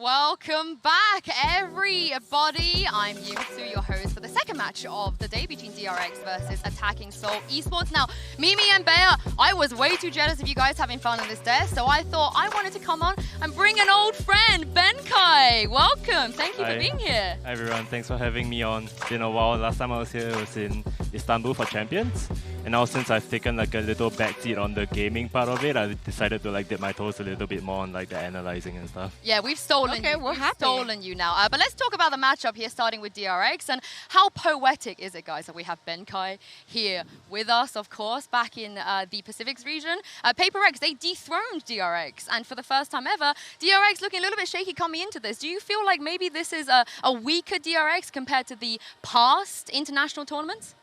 Welcome back, everybody. I'm Yingsu, your host for the second match of the day between DRX versus Attacking Soul Esports. Now, Mimi and Bea, I was way too jealous of you guys having fun on this day, so I thought I wanted to come on and bring an old friend, Benkai. Welcome. Thank you for being here. Hi, everyone. Thanks for having me on. It's been a while. Last time I was here was in Istanbul for Champions. And now since I've taken like a little backseat on the gaming part of it, I decided to like dip my toes a little bit more on like the analyzing and stuff. Yeah, we've stolen you. We've stolen you now. But let's talk about the matchup here, starting with DRX. And how poetic is it, guys, that we have Benkai here with us, of course, back in the Pacifics region. HyperX, they dethroned DRX. And for the first time ever, DRX looking a little bit shaky coming into this. Do you feel like maybe this is a weaker DRX compared to the past international tournaments?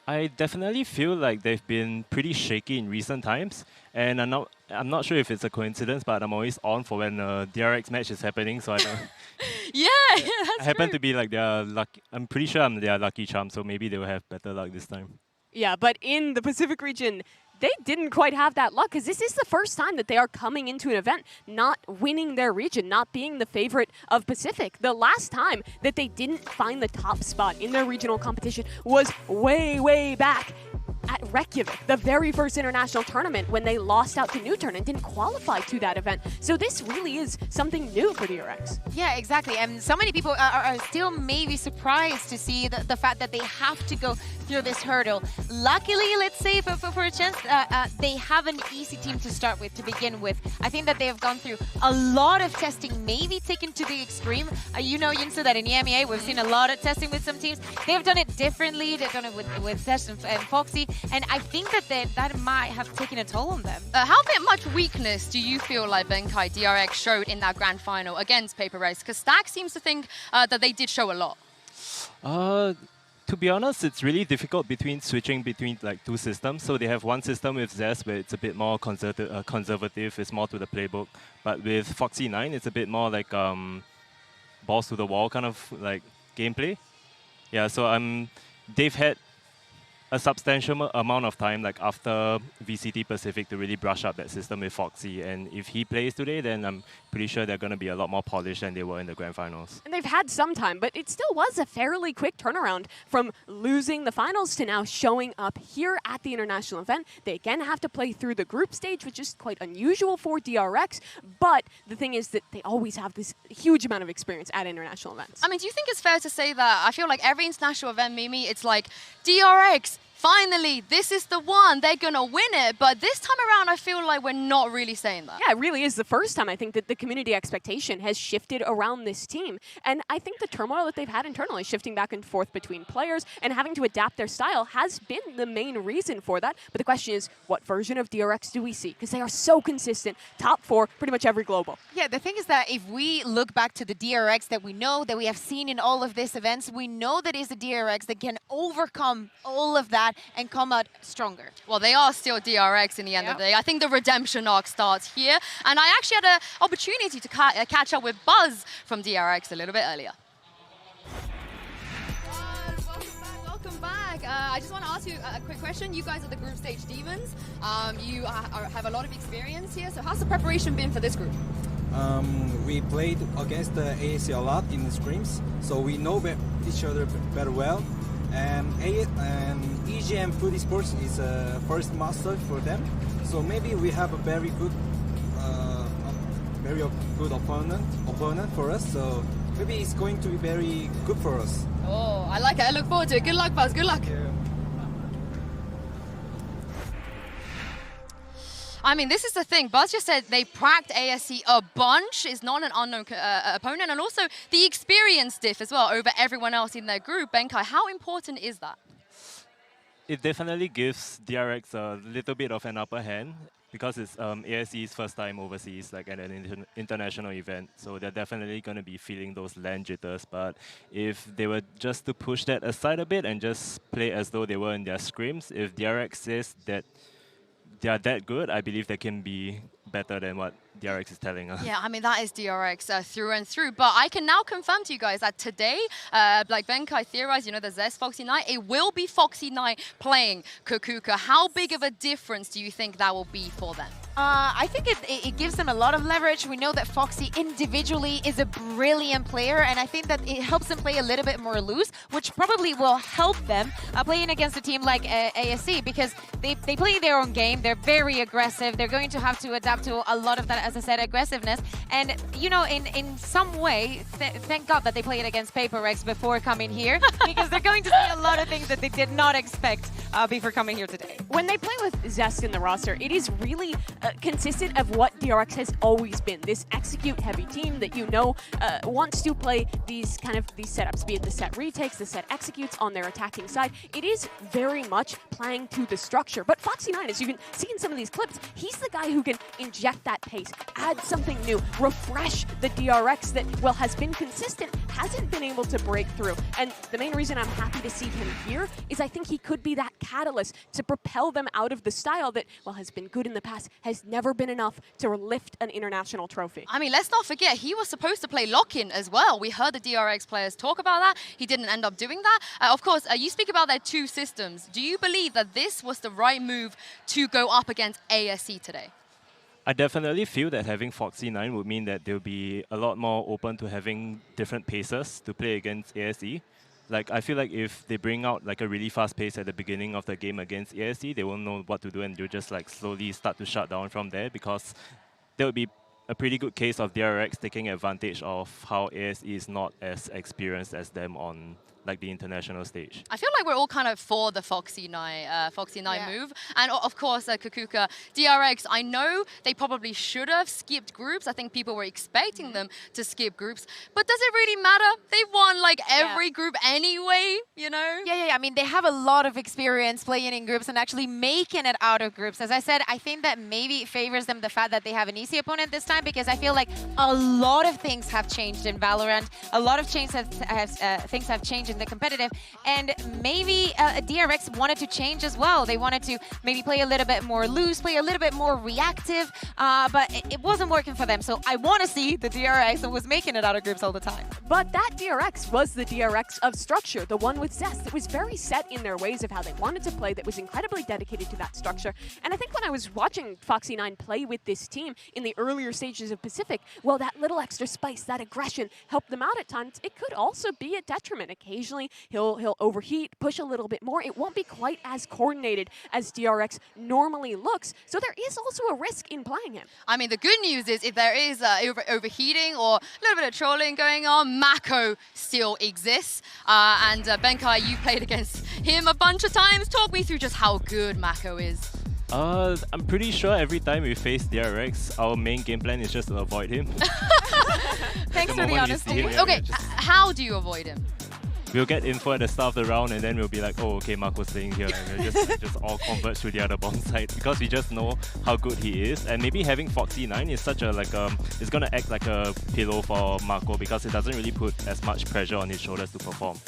I definitely feel like they've been pretty shaky in recent times, and I'm not sure if it's a coincidence, but I'm always on for when a DRX match is happening, so I don't. That's I happen to be like their lucky. I'm pretty sure I'm their lucky charm, so maybe they will have better luck this time. Yeah, but in the Pacific region, they didn't quite have that luck, because this is the first time that they are coming into an event not winning their region, not being the favorite of Pacific. The last time that they didn't find the top spot in their regional competition was way, way back at Reykjavik, the very first international tournament, when they lost out to Newturn and didn't qualify to that event. So this really is something new for DRX. Yeah, exactly. And so many people are still maybe surprised to see the fact that they have to go through this hurdle. Luckily, let's say, for a chance, they have an easy team to start with, to begin with. I think that they have gone through a lot of testing, maybe taken to the extreme. You know, Yingsu, that in EMEA, we've seen a lot of testing with some teams. They've done it differently. They've done it with Sesh and Foxy. And I think that that might have taken a toll on them. How much weakness do you feel like Benkai DRX showed in that grand final against HyperX? Because Stack seems to think that they did show a lot. To be honest, it's really difficult switching between like two systems. So they have one system with Zest where it's a bit more conservative, it's more to the playbook. But with Foxy 9, it's a bit more like balls to the wall kind of like gameplay. Yeah, so they've had a substantial amount of time, like after VCT Pacific, to really brush up that system with Foxy. And if he plays today, then I'm pretty sure they're going to be a lot more polished than they were in the grand finals. And they've had some time, but it still was a fairly quick turnaround from losing the finals to now showing up here at the international event. They again have to play through the group stage, which is quite unusual for DRX. But the thing is that they always have this huge amount of experience at international events. I mean, do you think it's fair to say that I feel like every international event, Mimi, it's like DRX, finally, this is the one, they're going to win it. But this time around, I feel like we're not really saying that. Yeah, it really is the first time I think that the community expectation has shifted around this team. And I think the turmoil that they've had internally, shifting back and forth between players and having to adapt their style, has been the main reason for that. But the question is, what version of DRX do we see? Because they are so consistent, top 4, pretty much every global. Yeah, the thing is that if we look back to the DRX that we know, that we have seen in all of these events, we know that is a DRX that can overcome all of that and come out stronger. Well, they are still DRX in the end of the day. I think the redemption arc starts here. And I actually had an opportunity to catch up with Buzz from DRX a little bit earlier. Welcome back. I just want to ask you a quick question. You guys are the group stage demons. You have a lot of experience here. So how's the preparation been for this group? We played against the ASE a lot in the scrims, so we know each other very well. And EGM Food Esports is a first master for them, so maybe we have a very good opponent for us. So maybe it's going to be very good for us. Oh, I like it. I look forward to it. Good luck, Buzz. Good luck. Yeah. I mean, this is the thing. Buzz just said they pracked ASE a bunch. It's not an unknown opponent. And also the experience diff as well over everyone else in their group. Benkai, how important is that? It definitely gives DRX a little bit of an upper hand because it's ASE's first time overseas, like at an international event. So they're definitely going to be feeling those LAN jitters. But if they were just to push that aside a bit and just play as though they were in their scrims, if DRX says that they are that good, I believe they can be better than what DRX is telling us. Yeah, I mean, that is DRX through and through. But I can now confirm to you guys that today, like Benkai theorized, you know, the Zest Foxy Knight, it will be Foxy Knight playing Kukuka. How big of a difference do you think that will be for them? I think it gives them a lot of leverage. We know that Foxy individually is a brilliant player, and I think that it helps them play a little bit more loose, which probably will help them playing against a team like ASE, because they play their own game. They're very aggressive. They're going to have to adapt to a lot of that, as I said, aggressiveness. And, you know, in some way, thank God that they played against HyperX before coming here, because they're going to see a lot of things that they did not expect before coming here today. When they play with Zest in the roster, it is really consistent of what DRX has always been. This execute-heavy team that you know wants to play these setups, be it the set retakes, the set executes on their attacking side. It is very much playing to the structure. But Foxy9, as you can see in some of these clips, he's the guy who can inject that pace, add something new, refresh the DRX that, well, has been consistent, hasn't been able to break through. And the main reason I'm happy to see him here is I think he could be that catalyst to propel them out of the style that, well, has been good in the past, has never been enough to lift an international trophy. I mean, let's not forget, he was supposed to play lock-in as well. We heard the DRX players talk about that. He didn't end up doing that. Of course, you speak about their two systems. Do you believe that this was the right move to go up against ASE today? I definitely feel that having Foxy9 would mean that they'll be a lot more open to having different paces to play against ASE. Like, I feel like if they bring out like a really fast pace at the beginning of the game against ASE, they won't know what to do, and they'll just like slowly start to shut down from there, because there would be a pretty good case of DRX taking advantage of how ASE is not as experienced as them on like the international stage. I feel like we're all kind of for the Foxy9 move. And of course, Kakuka, DRX, I know they probably should have skipped groups. I think people were expecting them to skip groups. But does it really matter? They won like every group anyway, you know? Yeah. I mean, they have a lot of experience playing in groups and actually making it out of groups. As I said, I think that maybe it favors them the fact that they have an easy opponent this time, because I feel like a lot of things have changed in Valorant. A lot of things have changed in the competitive, and maybe DRX wanted to change as well. They wanted to maybe play a little bit more loose, play a little bit more reactive, but it wasn't working for them. So I want to see the DRX that was making it out of groups all the time. But that DRX was the DRX of structure, the one with Zest that was very set in their ways of how they wanted to play, that was incredibly dedicated to that structure. And I think when I was watching Foxy9 play with this team in the earlier stages of Pacific, well, that little extra spice, that aggression helped them out at times. It could also be a detriment. Occasionally, he'll overheat, push a little bit more. It won't be quite as coordinated as DRX normally looks. So there is also a risk in playing him. I mean, the good news is if there is overheating or a little bit of trolling going on, Mako still exists. And Benkai, you played against him a bunch of times. Talk me through just how good Mako is. I'm pretty sure every time we face DRX, our main game plan is just to avoid him. Thanks for the honesty. Okay, how do you avoid him? We'll get info at the start of the round, and then we'll be like, oh, okay, Marco's staying here, and we'll just all converge to the other bomb side, because we just know how good he is. And maybe having Foxy9 is such a it's gonna act like a pillow for Marco, because it doesn't really put as much pressure on his shoulders to perform.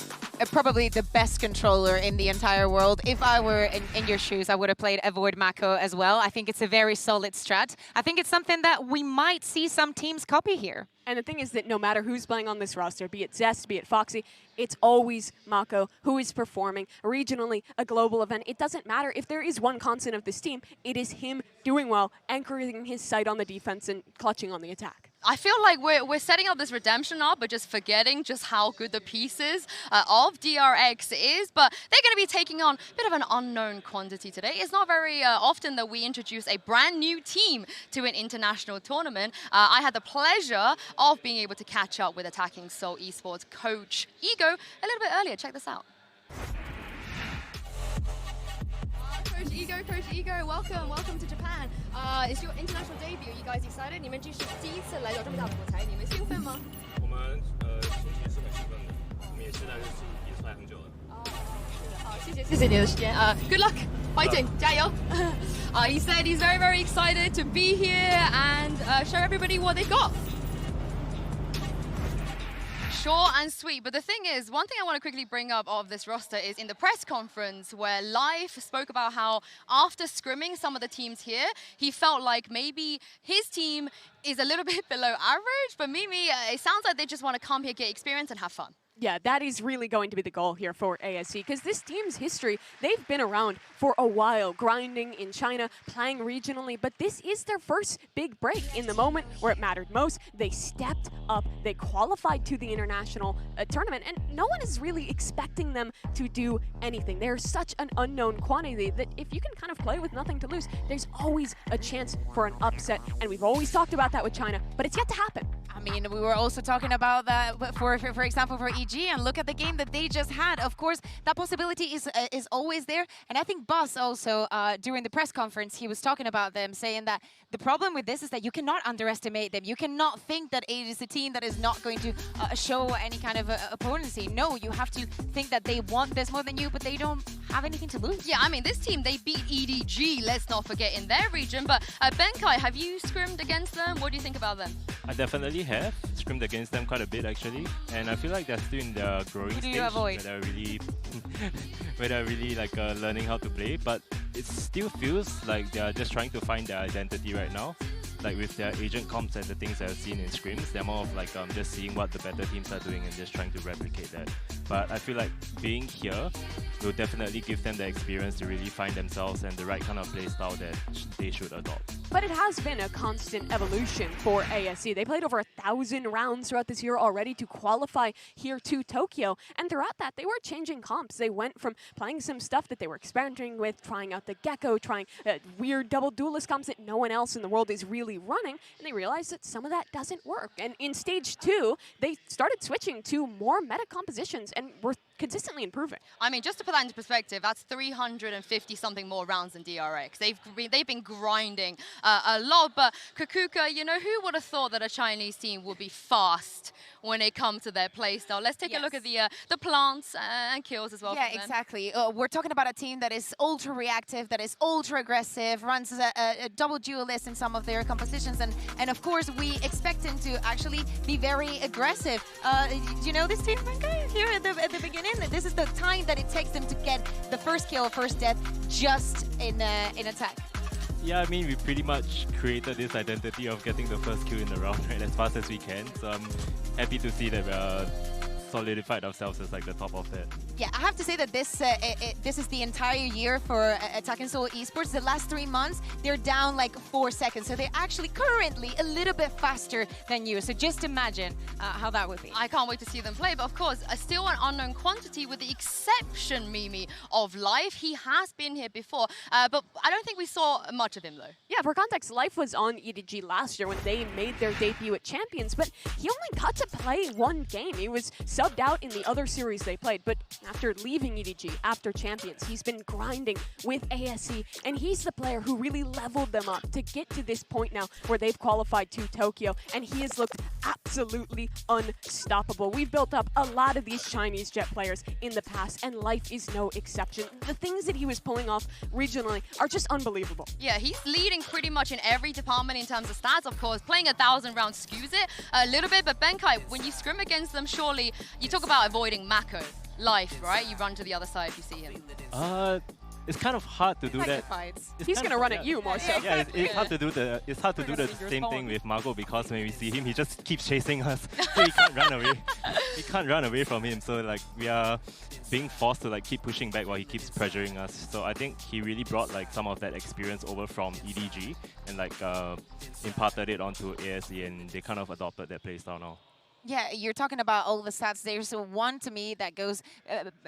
Probably the best controller in the entire world. If I were in your shoes, I would have played Avoid Mako as well. I think it's a very solid strat. I think it's something that we might see some teams copy here. And the thing is that no matter who's playing on this roster, be it Zest, be it Foxy, it's always Mako who is performing regionally, a global event. It doesn't matter if there is one constant of this team, it is him doing well, anchoring his sight on the defense and clutching on the attack. I feel like we're setting up this redemption arc, but just forgetting just how good the pieces of DRX is. But they're going to be taking on a bit of an unknown quantity today. It's not very often that we introduce a brand new team to an international tournament. I had the pleasure of being able to catch up with Attacking Soul Esports coach Ego a little bit earlier. Check this out. Coach Ego, welcome to Japan. It's your international debut. Are you guys excited? 你们这是第一次来到这么大的舞台，你们兴奋吗？我们心情是很兴奋的，我们也期待这次比赛很久了。谢谢你的时间。Good luck, fighting, 加油。He said he's very excited to be here and show everybody what they've got. Short and sweet, but the thing is, one thing I want to quickly bring up of this roster is in the press conference where Life spoke about how after scrimming some of the teams here, he felt like maybe his team is a little bit below average, but Mimi, it sounds like they just want to come here, get experience and have fun. Yeah, that is really going to be the goal here for ASE, because this team's history, they've been around for a while, grinding in China, playing regionally, but this is their first big break. In the moment where it mattered most, they stepped up, they qualified to the international tournament, and no one is really expecting them to do anything. They're such an unknown quantity that if you can kind of play with nothing to lose, there's always a chance for an upset, and we've always talked about that with China, but it's yet to happen. I mean, we were also talking about that, for example, for EG, and look at the game that they just had. Of course, that possibility is always there. And I think Buzz also, during the press conference, he was talking about them, saying that the problem with this is that you cannot underestimate them. You cannot think that it is a team that is not going to show any kind of opponency. No, you have to think that they want this more than you, but they don't have anything to lose. Yeah, I mean, this team, they beat EDG, let's not forget, in their region. But Benkai, have you scrimmed against them? What do you think about them? I definitely have scrimmed against them quite a bit actually, and I feel like they're still in their growing Who do stage you avoid? where they're really like learning how to play, but it still feels like they're just trying to find their identity right now. Like with their agent comps and the things I've seen in scrims, they're more of like just seeing what the better teams are doing and just trying to replicate that. But I feel like being here will definitely give them the experience to really find themselves and the right kind of play style that they should adopt. But it has been a constant evolution for ASE. They played over 1,000 rounds throughout this year already to qualify here to Tokyo. And throughout that, they were changing comps. They went from playing some stuff that they were experimenting with, trying out the Gecko, trying weird double duelist comps that no one else in the world is really running. And they realized that some of that doesn't work. And in stage 2, they started switching to more meta compositions and were consistently improving. I mean, just to put that into perspective, that's 350-something more rounds than DRX. They've been grinding a lot, but Kakuka, you know, who would have thought that a Chinese team would be fast when it comes to their playstyle? Let's take a look at the plants and kills as well. Yeah, exactly. We're talking about a team that is ultra reactive, that is ultra aggressive, runs a double duelist in some of their compositions, and of course we expect him to actually be very aggressive. You know this team, okay, here at the beginning, this is the time that it takes them to get the first kill, first death, just in attack. Yeah, I mean, we pretty much created this identity of getting the first kill in the round, right, as fast as we can. So I'm happy to see that we're solidified ourselves as like the top of that. Yeah, I have to say that this is the entire year for Attack and Soul Esports. The last 3 months, they're down like 4 seconds. So they're actually currently a little bit faster than you. So just imagine how that would be. I can't wait to see them play. But of course, still an unknown quantity with the exception, Mimi, of Life. He has been here before, but I don't think we saw much of him though. Yeah, for context, Life was on EDG last year when they made their debut at Champions, but he only got to play 1 game. He was subbed out in the other series they played, but after leaving EDG, after Champions, he's been grinding with ASE, and he's the player who really leveled them up to get to this point now where they've qualified to Tokyo, and he has looked absolutely unstoppable. We've built up a lot of these Chinese Jet players in the past, and Life is no exception. The things that he was pulling off regionally are just unbelievable. Yeah, he's leading pretty much in every department in terms of stats, of course. Playing 1,000 rounds skews it a little bit, but Benkai, when you scrim against them, surely you talk about avoiding Mako. Life, right? You run to the other side if you see him. It's kind of hard to do that. He's gonna run at you more so. Yeah, it's hard to do the same thing with Margot, because when we see him, he just keeps chasing us, so he can't run away. We can't run away from him, so like we are being forced to like keep pushing back while he keeps pressuring us. So I think he really brought like some of that experience over from EDG and like imparted it onto ASE, and they kind of adopted that playstyle now. Yeah, you're talking about all the stats. There's one to me that goes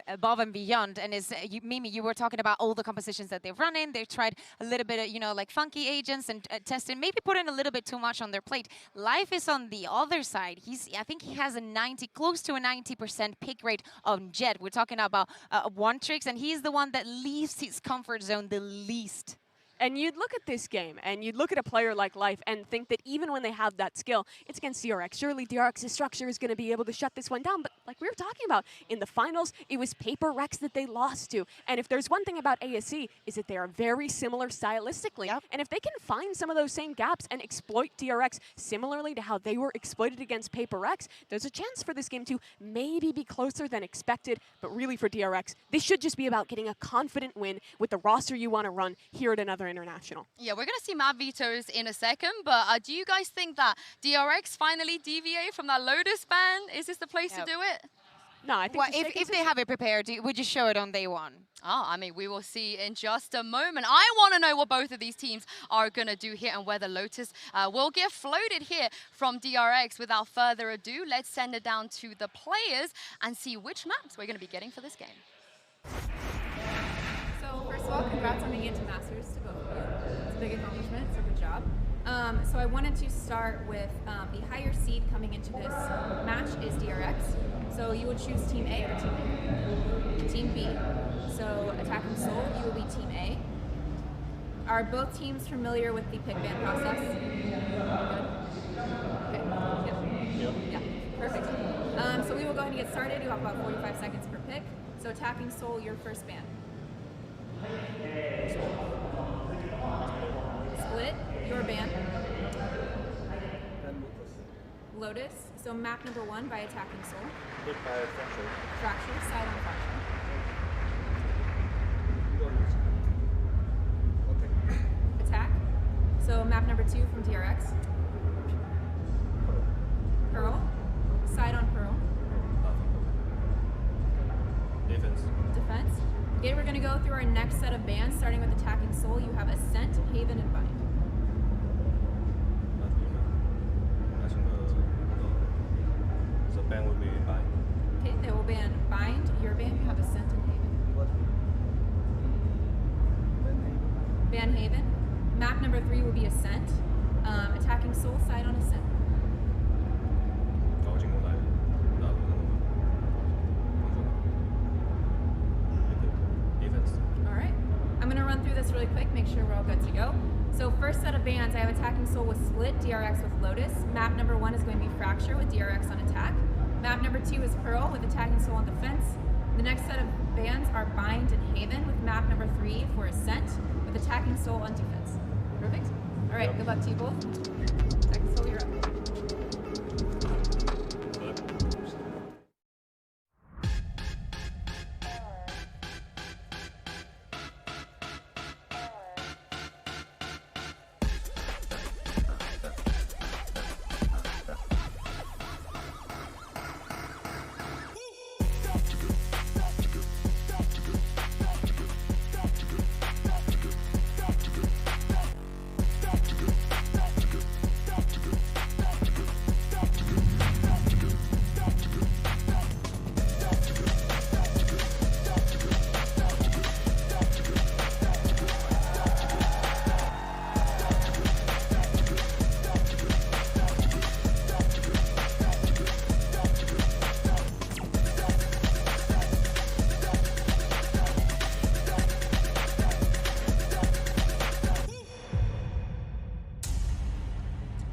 above and beyond, and is Mimi. You were talking about all the compositions that they've run in. They've tried a little bit of, you know, like funky agents and tested, maybe put in a little bit too much on their plate. Life is on the other side. I think he has close to a 90% pick rate on Jet. We're talking about one tricks, and he's the one that leaves his comfort zone the least. And you'd look at this game, and you'd look at a player like Life and think that even when they have that skill, it's against DRX. Surely DRX's structure is going to be able to shut this one down. But like we were talking about, in the finals, it was HyperX that they lost to. And if there's one thing about ASE, is that they are very similar stylistically. Yep. And if they can find some of those same gaps and exploit DRX similarly to how they were exploited against HyperX, there's a chance for this game to maybe be closer than expected. But really for DRX, this should just be about getting a confident win with the roster you want to run here at another international. Yeah, we're going to see map vetoes in a second, but do you guys think that DRX finally deviate from that Lotus ban? Is this the place to do it? No, I think Well, if they have it prepared, would you show it on day one? Oh, I mean, we will see in just a moment. I want to know what both of these teams are going to do here and whether Lotus will get floated here from DRX. Without further ado, let's send it down to the players and see which maps we're going to be getting for this game. So first of all, congrats on making it to Masters to both of you. It's a big accomplishment, so good job. So I wanted to start with the higher seed coming into this match is DRX. So you would choose Team A or Team B? Team B. So attacking Seoul, you will be Team A. Are both teams familiar with the pick ban process? Good? Okay. Yeah. Perfect. So we will go ahead and get started. You have about 45 seconds per pick. So attacking Seoul, your first ban. Split, your ban. Lotus. So map number 1 by attacking Seoul. Hit by Fracture. Fracture, side on Fracture. Okay. Attack. So map number 2 from DRX. Pearl. Side on Pearl. Defense. Defense. Okay, we're going to go through our next set of bans, starting with attacking Seoul. You have Ascent, Haven, and Bind. So ban will be Bind. Okay, they will ban Bind, your ban. You have Ascent and Haven. Ban Haven. Map number 3 will be Ascent. Attacking Seoul, side on Ascent. Alright. I'm going to run through this really quick, make sure we're all good to go. So first set of bans, I have attacking Seoul with Split, DRX with Lotus. Map number 1 is going to be Fracture with DRX on attack. Map number 2 is Pearl with attacking Seoul on defense. The next set of bans are Bind and Haven with map number 3 for Ascent with attacking Seoul on defense. Perfect? Alright, good luck to you both. Attacking Seoul, you're up.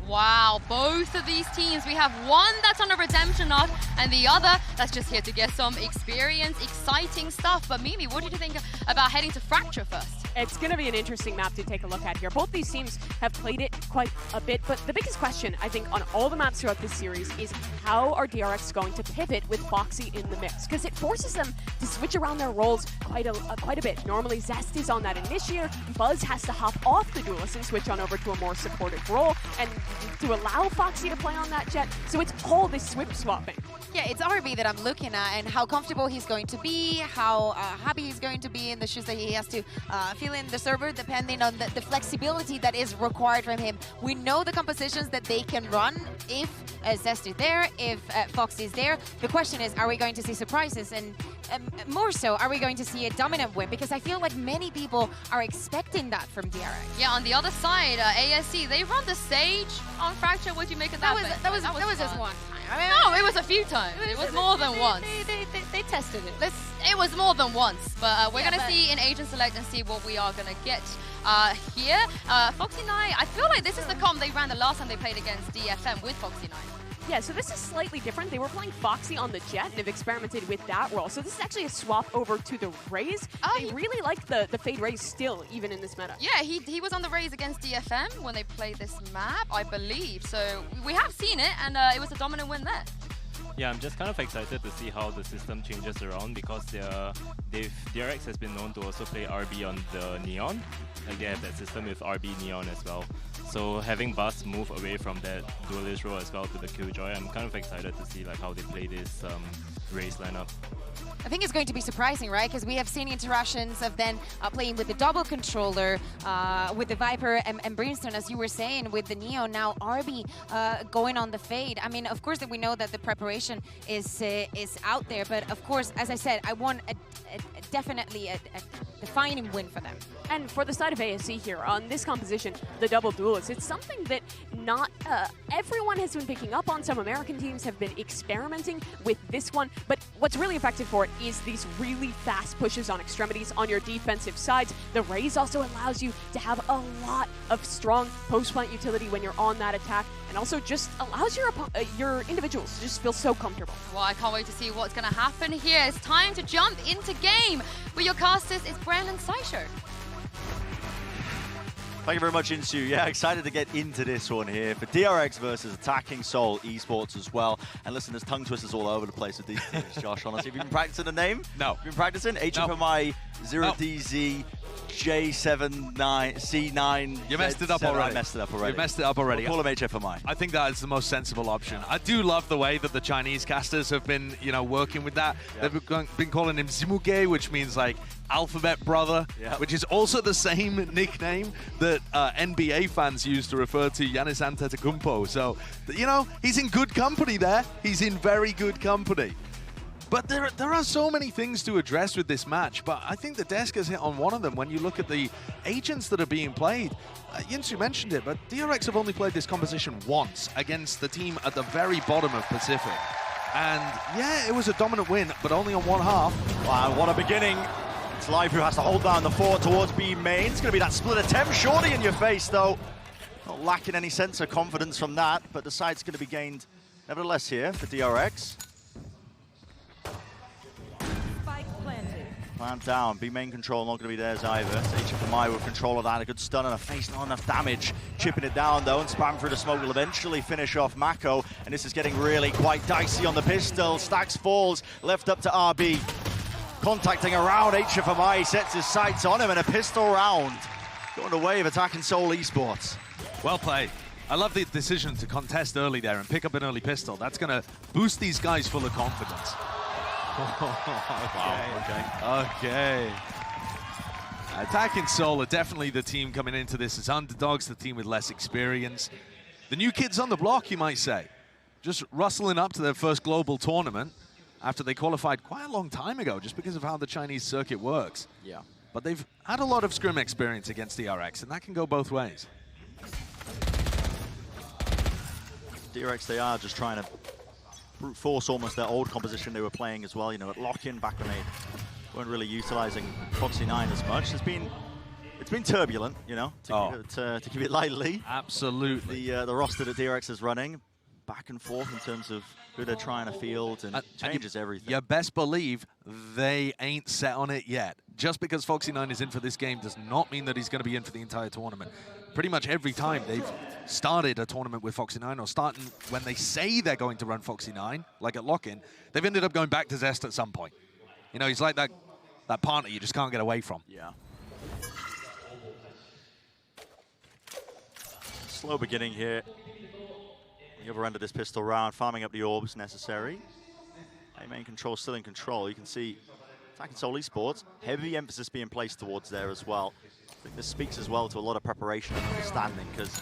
Wow, both of these teams, we have one that's on a redemption arc and the other that's just here to get some experience, exciting stuff. But Mimi, what did you think about heading to Fracture first? It's going to be an interesting map to take a look at here. Both these teams have played it quite a bit, but the biggest question, I think, on all the maps throughout this series is how are DRX going to pivot with Foxy in the mix? Because it forces them to switch around their roles quite a bit. Normally, Zest is on that initiator, Buzz has to hop off the duelist and switch on over to a more supportive role, and to allow Foxy to play on that jet. So it's all this swip swapping. Yeah, it's RB that I'm looking at and how comfortable he's going to be, how happy he's going to be in the shoes that he has to fill in the server, depending on the flexibility that is required from him. We know the compositions that they can run if Zest is there, if Fox is there. The question is, are we going to see surprises? And more so, are we going to see a dominant win? Because I feel like many people are expecting that from DRX. Yeah, on the other side, ASE, they run the stage on Fracture. What do you make of that? That was just one time. I mean, no, it was a few times. It was more than once. They tested it. It was more than once, but we're going to see in Agent Select and see what we are going to get here. Foxy 9, I feel like this is the comp they ran the last time they played against DFM with Foxy 9. Yeah, so this is slightly different. They were playing Foxy on the Jet and have experimented with that role. So this is actually a swap over to the Raze. They really like the Fade Raze still, even in this meta. Yeah, he was on the Raze against DFM when they played this map, I believe. So we have seen it, and it was a dominant win there. Yeah, I'm just kind of excited to see how the system changes around because DRX has been known to also play RB on the Neon. Like they have that system with RB Neon as well. So having Bus move away from that duelist role as well to the Killjoy, I'm kind of excited to see like how they play this race lineup. I think it's going to be surprising, right? Because we have seen interactions of then playing with the double controller, with the Viper and Brimstone, as you were saying, with the Neo. Now Arby going on the Fade. I mean, of course that we know that the preparation is out there, but of course, as I said, I want definitely a defining win for them. And for the side of ASE here, on this composition, the double duelist, it's something that not everyone has been picking up on. Some American teams have been experimenting with this one, but what's really effective for it is these really fast pushes on extremities on your defensive sides. The Raze also allows you to have a lot of strong post-plant utility when you're on that attack, and also just allows your individuals to just feel so comfortable. Well, I can't wait to see what's going to happen here. It's time to jump into game. With your casters, it's Brandon Seisho. Thank you very much, Insu. Yeah, excited to get into this one here for DRX versus Attacking Soul Esports as well. And listen, there's tongue twisters all over the place with these teams, Josh, honestly. Have you been practicing the name? No. Have you been practicing? HFMI, 0DZ, J79, C9. You messed it up already. I messed it up already. You messed it up already. We'll call him HFMI. I think that is the most sensible option. I do love the way that the Chinese casters have been, working with that. Yep. They've been calling him Zimuge, which means like alphabet brother, yep, which is also the same nickname that NBA fans use to refer to Giannis Antetokounmpo. So, he's in good company there. He's in very good company. But there are so many things to address with this match, but I think the desk has hit on one of them when you look at the agents that are being played. Yinsu mentioned it, but DRX have only played this composition once against the team at the very bottom of Pacific. And yeah, it was a dominant win, but only on one half. Wow, what a beginning. It's Live who has to hold down the fort towards B main. It's going to be that split attempt, shorty in your face though. Not lacking any sense of confidence from that, but the side's going to be gained nevertheless here for DRX. Plant down, B main control not going to be theirs either. HFMI with control of that, a good stun and a face, not enough damage. Chipping it down though, and spam through the smoke will eventually finish off Mako. And this is getting really quite dicey on the pistol. Stacks falls, left up to RB. Contacting around, HFMI sets his sights on him, and a pistol round. Going away of Attacking Soul Esports. Well played. I love the decision to contest early there and pick up an early pistol. That's going to boost these guys full of confidence. Okay. Attacking Soul are definitely the team coming into this as underdogs, the team with less experience. The new kids on the block, you might say. Just rustling up to their first global tournament after they qualified quite a long time ago, just because of how the Chinese circuit works. Yeah. But they've had a lot of scrim experience against DRX, and that can go both ways. DRX, they are just trying to brute force almost their old composition they were playing as well, at lock-in back when they weren't really utilizing Foxy 9 as much. It's been turbulent, to keep it lightly. Absolutely. The roster that DRX is running, back and forth in terms of who they're trying to field, and changes everything. You best believe they ain't set on it yet. Just because Foxy 9 is in for this game does not mean that he's going to be in for the entire tournament. Pretty much every time they've started a tournament with Foxy 9, or starting when they say they're going to run Foxy 9, like at lock-in, they've ended up going back to Zest at some point. He's like that partner you just can't get away from. Yeah. Slow beginning here. The other end of this pistol round, farming up the orbs necessary. A-main control still in control. You can see Attacking Soul Esports, heavy emphasis being placed towards there as well. I think this speaks as well to a lot of preparation and understanding, because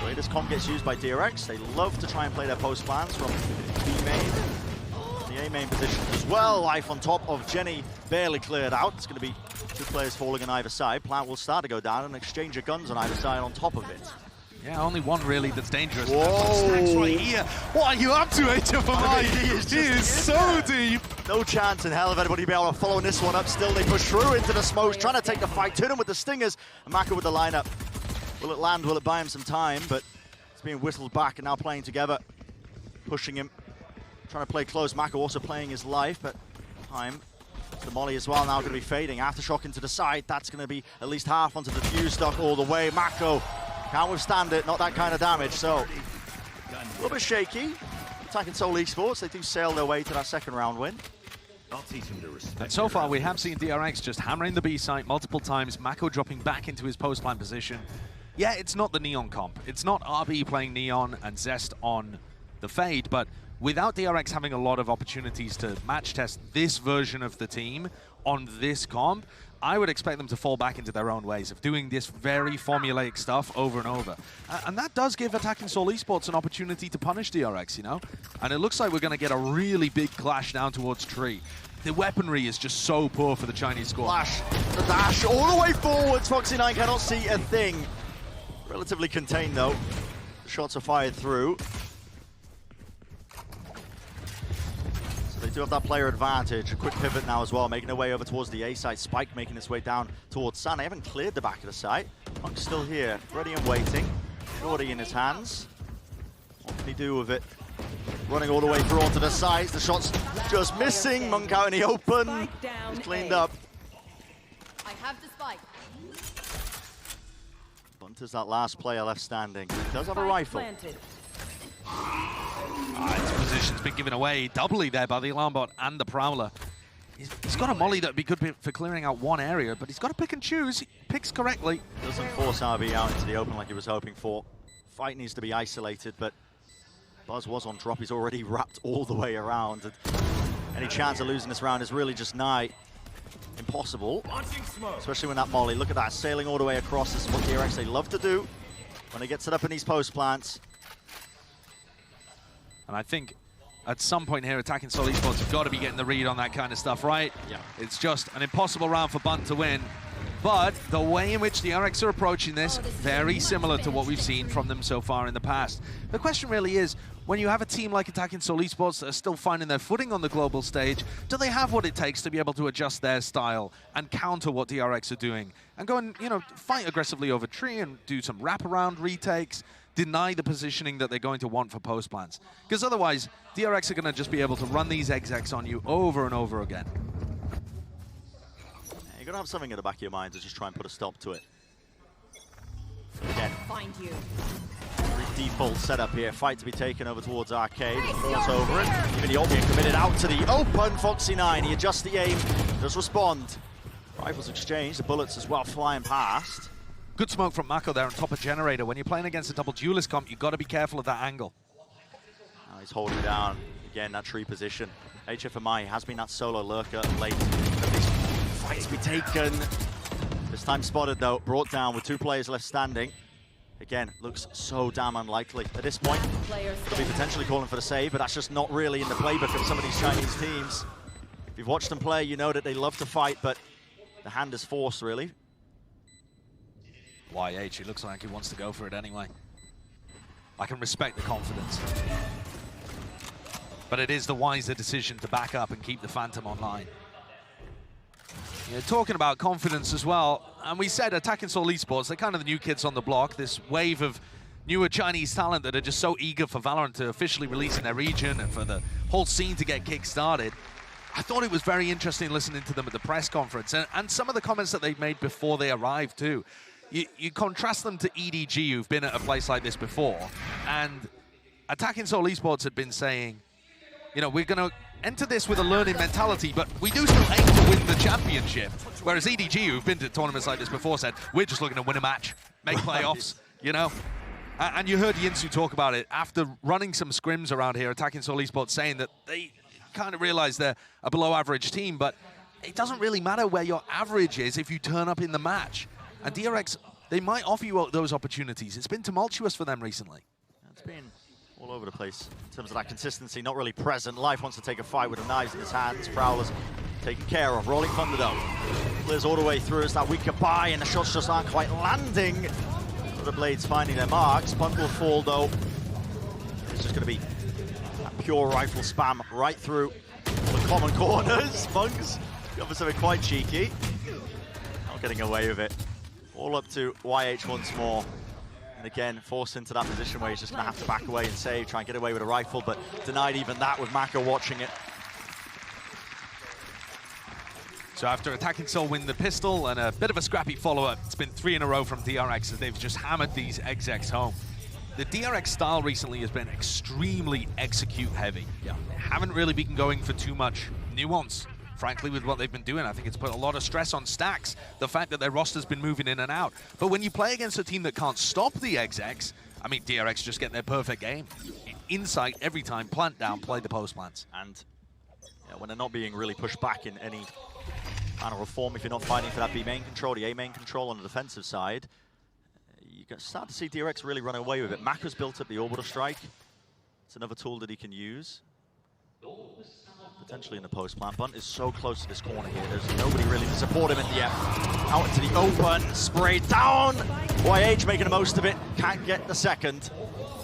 the way this comp gets used by DRX, they love to try and play their post plans from B-main. The A-main position as well. Life on top of Jenny, barely cleared out. It's going to be two players falling on either side. Plant will start to go down, and exchange of guns on either side on top of it. Yeah, only one really that's dangerous. Whoa! Stacks right here. What are you up to, HFMI? He is so deep. No chance in hell of anybody be able to follow this one up. Still, they push through into the smokes, trying to take the fight to them with the stingers. And Mako with the lineup. Will it land? Will it buy him some time? But it's being whistled back and now playing together. Pushing him. Trying to play close. Mako also playing his life, but time. The molly as well now going to be fading. Aftershock into the side. That's going to be at least half onto the fuse stock all the way. Mako can't withstand it, not that kind of damage, so a little bit shaky. Attacking Soul Esports, they do sail their way to that second round win. And so far we have seen DRX just hammering the B site multiple times, Mako dropping back into his post-line position. yeah, it's not the Neon comp. It's not RB playing Neon and Zest on the Fade, but without DRX having a lot of opportunities to match test this version of the team on this comp, I would expect them to fall back into their own ways of doing this very formulaic stuff over and over. And that does give Attacking Soul Esports an opportunity to punish DRX, you know? And it looks like we're going to get a really big clash down towards Tree. The weaponry is just so poor for the Chinese squad. Flash, the dash, all the way forwards. Foxy9 cannot see a thing. Relatively contained, though. The shots are fired through. They do have that player advantage. A quick pivot now as well, making their way over towards the A side. Spike making its way down towards San. They haven't cleared the back of the site. Monk's still here, ready and waiting. Shorty in his hands. What can he do with it? Running all the way through onto the sides. The shot's just missing. Monk out in the open. He's cleaned up. I have the spike. Bunter's that last player left standing. He does have a rifle. His position's been given away doubly there by the Alarm Bot and the Prowler. He's got a molly that would be good for clearing out one area, but he's got to pick and choose. He picks correctly. Doesn't force RB out into the open like he was hoping for. Fight needs to be isolated, but Buzz was on drop. He's already wrapped all the way around. And any chance of losing this round is really just nigh impossible, especially when that molly. Look at that, sailing all the way across. This is what DRX they love to do when they get set up in these post plants. And I think at some point here, Attacking Soul Esports have got to be getting the read on that kind of stuff, right? Yeah. It's just an impossible round for Bunt to win. But the way in which the DRX are approaching this, very similar to what we've seen from them so far in the past. The question really is, when you have a team like Attacking Soul Esports that are still finding their footing on the global stage, do they have what it takes to be able to adjust their style and counter what DRX are doing? And go and, you know, fight aggressively over Tree and do some wraparound retakes, deny the positioning that they're going to want for post plants. Because otherwise, DRX are going to just be able to run these execs on you over and over again. You're going to have something in the back of your mind to just try and put a stop to it. Again, Find you. Default setup here. Fight to be taken over towards Arcade. Falls over it. Even the Obian committed out to the open. Foxy9, he adjusts the aim, does respond. Rifles exchanged, the bullets as well flying past. Good smoke from Mako there on top of Generator. When you're playing against a double duelist comp, you've got to be careful of that angle. Now he's holding down, again, that tree position. HFMI has been that solo lurker late. Fight to be taken. This time spotted though, brought down with 2 players left standing. Again, looks so damn unlikely. At this point, could be potentially calling for the save, but that's just not really in the playbook of some of these Chinese teams. If you've watched them play, you know that they love to fight, but the hand is forced, really. YH, he looks like he wants to go for it anyway. I can respect the confidence. But it is the wiser decision to back up and keep the Phantom online. You're talking about confidence as well, and we said Attacking Soul Esports, they're kind of the new kids on the block, this wave of newer Chinese talent that are just so eager for Valorant to officially release in their region and for the whole scene to get kick-started. I thought it was very interesting listening to them at the press conference, and some of the comments that they made before they arrived too. You contrast them to EDG, who've been at a place like this before, and Attacking Soul Esports had been saying, you know, we're going to enter this with a learning mentality, but we do still aim to win the championship. Whereas EDG, who've been to tournaments like this before, said, we're just looking to win a match, make playoffs, you know? And you heard Yinsu talk about it. After running some scrims around here, Attacking Soul Esports saying that they kind of realize they're a below-average team, but it doesn't really matter where your average is if you turn up in the match. And DRX, they might offer you those opportunities. It's been tumultuous for them recently. It's been all over the place in terms of that consistency, not really present. Life wants to take a fight with the knives in his hands. Prowler's taken care of. Rolling Thunder though. Clears all the way through as that weaker buy, and the shots just aren't quite landing. The blades finding their marks. Bunt will fall though. It's just going to be that pure rifle spam right through the common corners. Bugs got for something quite cheeky. Not getting away with it. All up to YH once more. And again, forced into that position where he's just going to have to back away and save, try and get away with a rifle, but denied even that with Mako watching it. So after Attacking Soul win the pistol and a bit of a scrappy follow-up, it's been 3 in a row from DRX as they've just hammered these execs home. The DRX style recently has been extremely execute heavy. Yeah. They haven't really been going for too much nuance frankly, with what they've been doing. I think it's put a lot of stress on Stacks, the fact that their roster's been moving in and out. But when you play against a team that can't stop the execs, I mean, DRX just get their perfect game. Insight every time, plant down, play the post plants. And when they're not being really pushed back in any manner of form, if you're not fighting for that B main control, the A main control on the defensive side, you can start to see DRX really run away with it. Mako's built up the orbital strike. It's another tool that he can use. Potentially in the post plant. Bunt is so close to this corner here. There's nobody really to support him in the out into the open. Sprayed down. YH making the most of it. Can't get the second.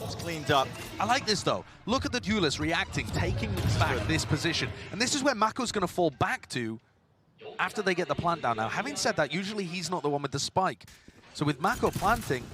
It's cleaned up. I like this though. Look at the duelist reacting, taking back this position. And this is where Mako's going to fall back to after they get the plant down. Now, having said that, usually he's not the one with the spike. So with Mako planting,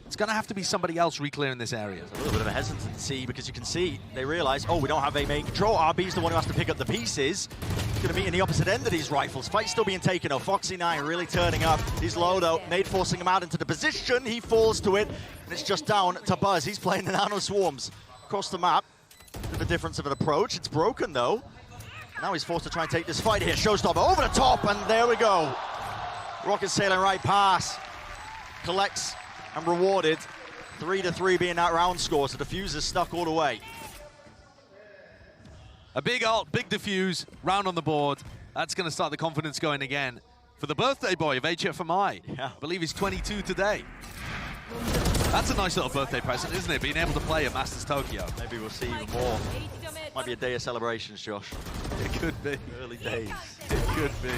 it's going to have to be somebody else reclearing this area. A little bit of a hesitancy because you can see they realize, oh, we don't have a main control. RB's the one who has to pick up the pieces. He's going to meet in the opposite end of these rifles. Fight's still being taken. Oh, Foxy9 really turning up. He's low though. Nade forcing him out into the position. He falls to it, and it's just down to Buzz. He's playing the Nano Swarms across the map. Bit of a difference of an approach. It's broken though. Now he's forced to try and take this fight here. Showstopper over the top, and there we go. Rocket sailing right past. Collects and rewarded. 3-3 being that round score, so Diffuser's stuck all the way. A big ult, big defuse, round on the board. That's going to start the confidence going again for the birthday boy of HFMI. Yeah. I believe he's 22 today. That's a nice little birthday present, isn't it? Being able to play at Masters Tokyo. Maybe we'll see even more. Might be a day of celebrations, Josh. It could be. Early days. It could be.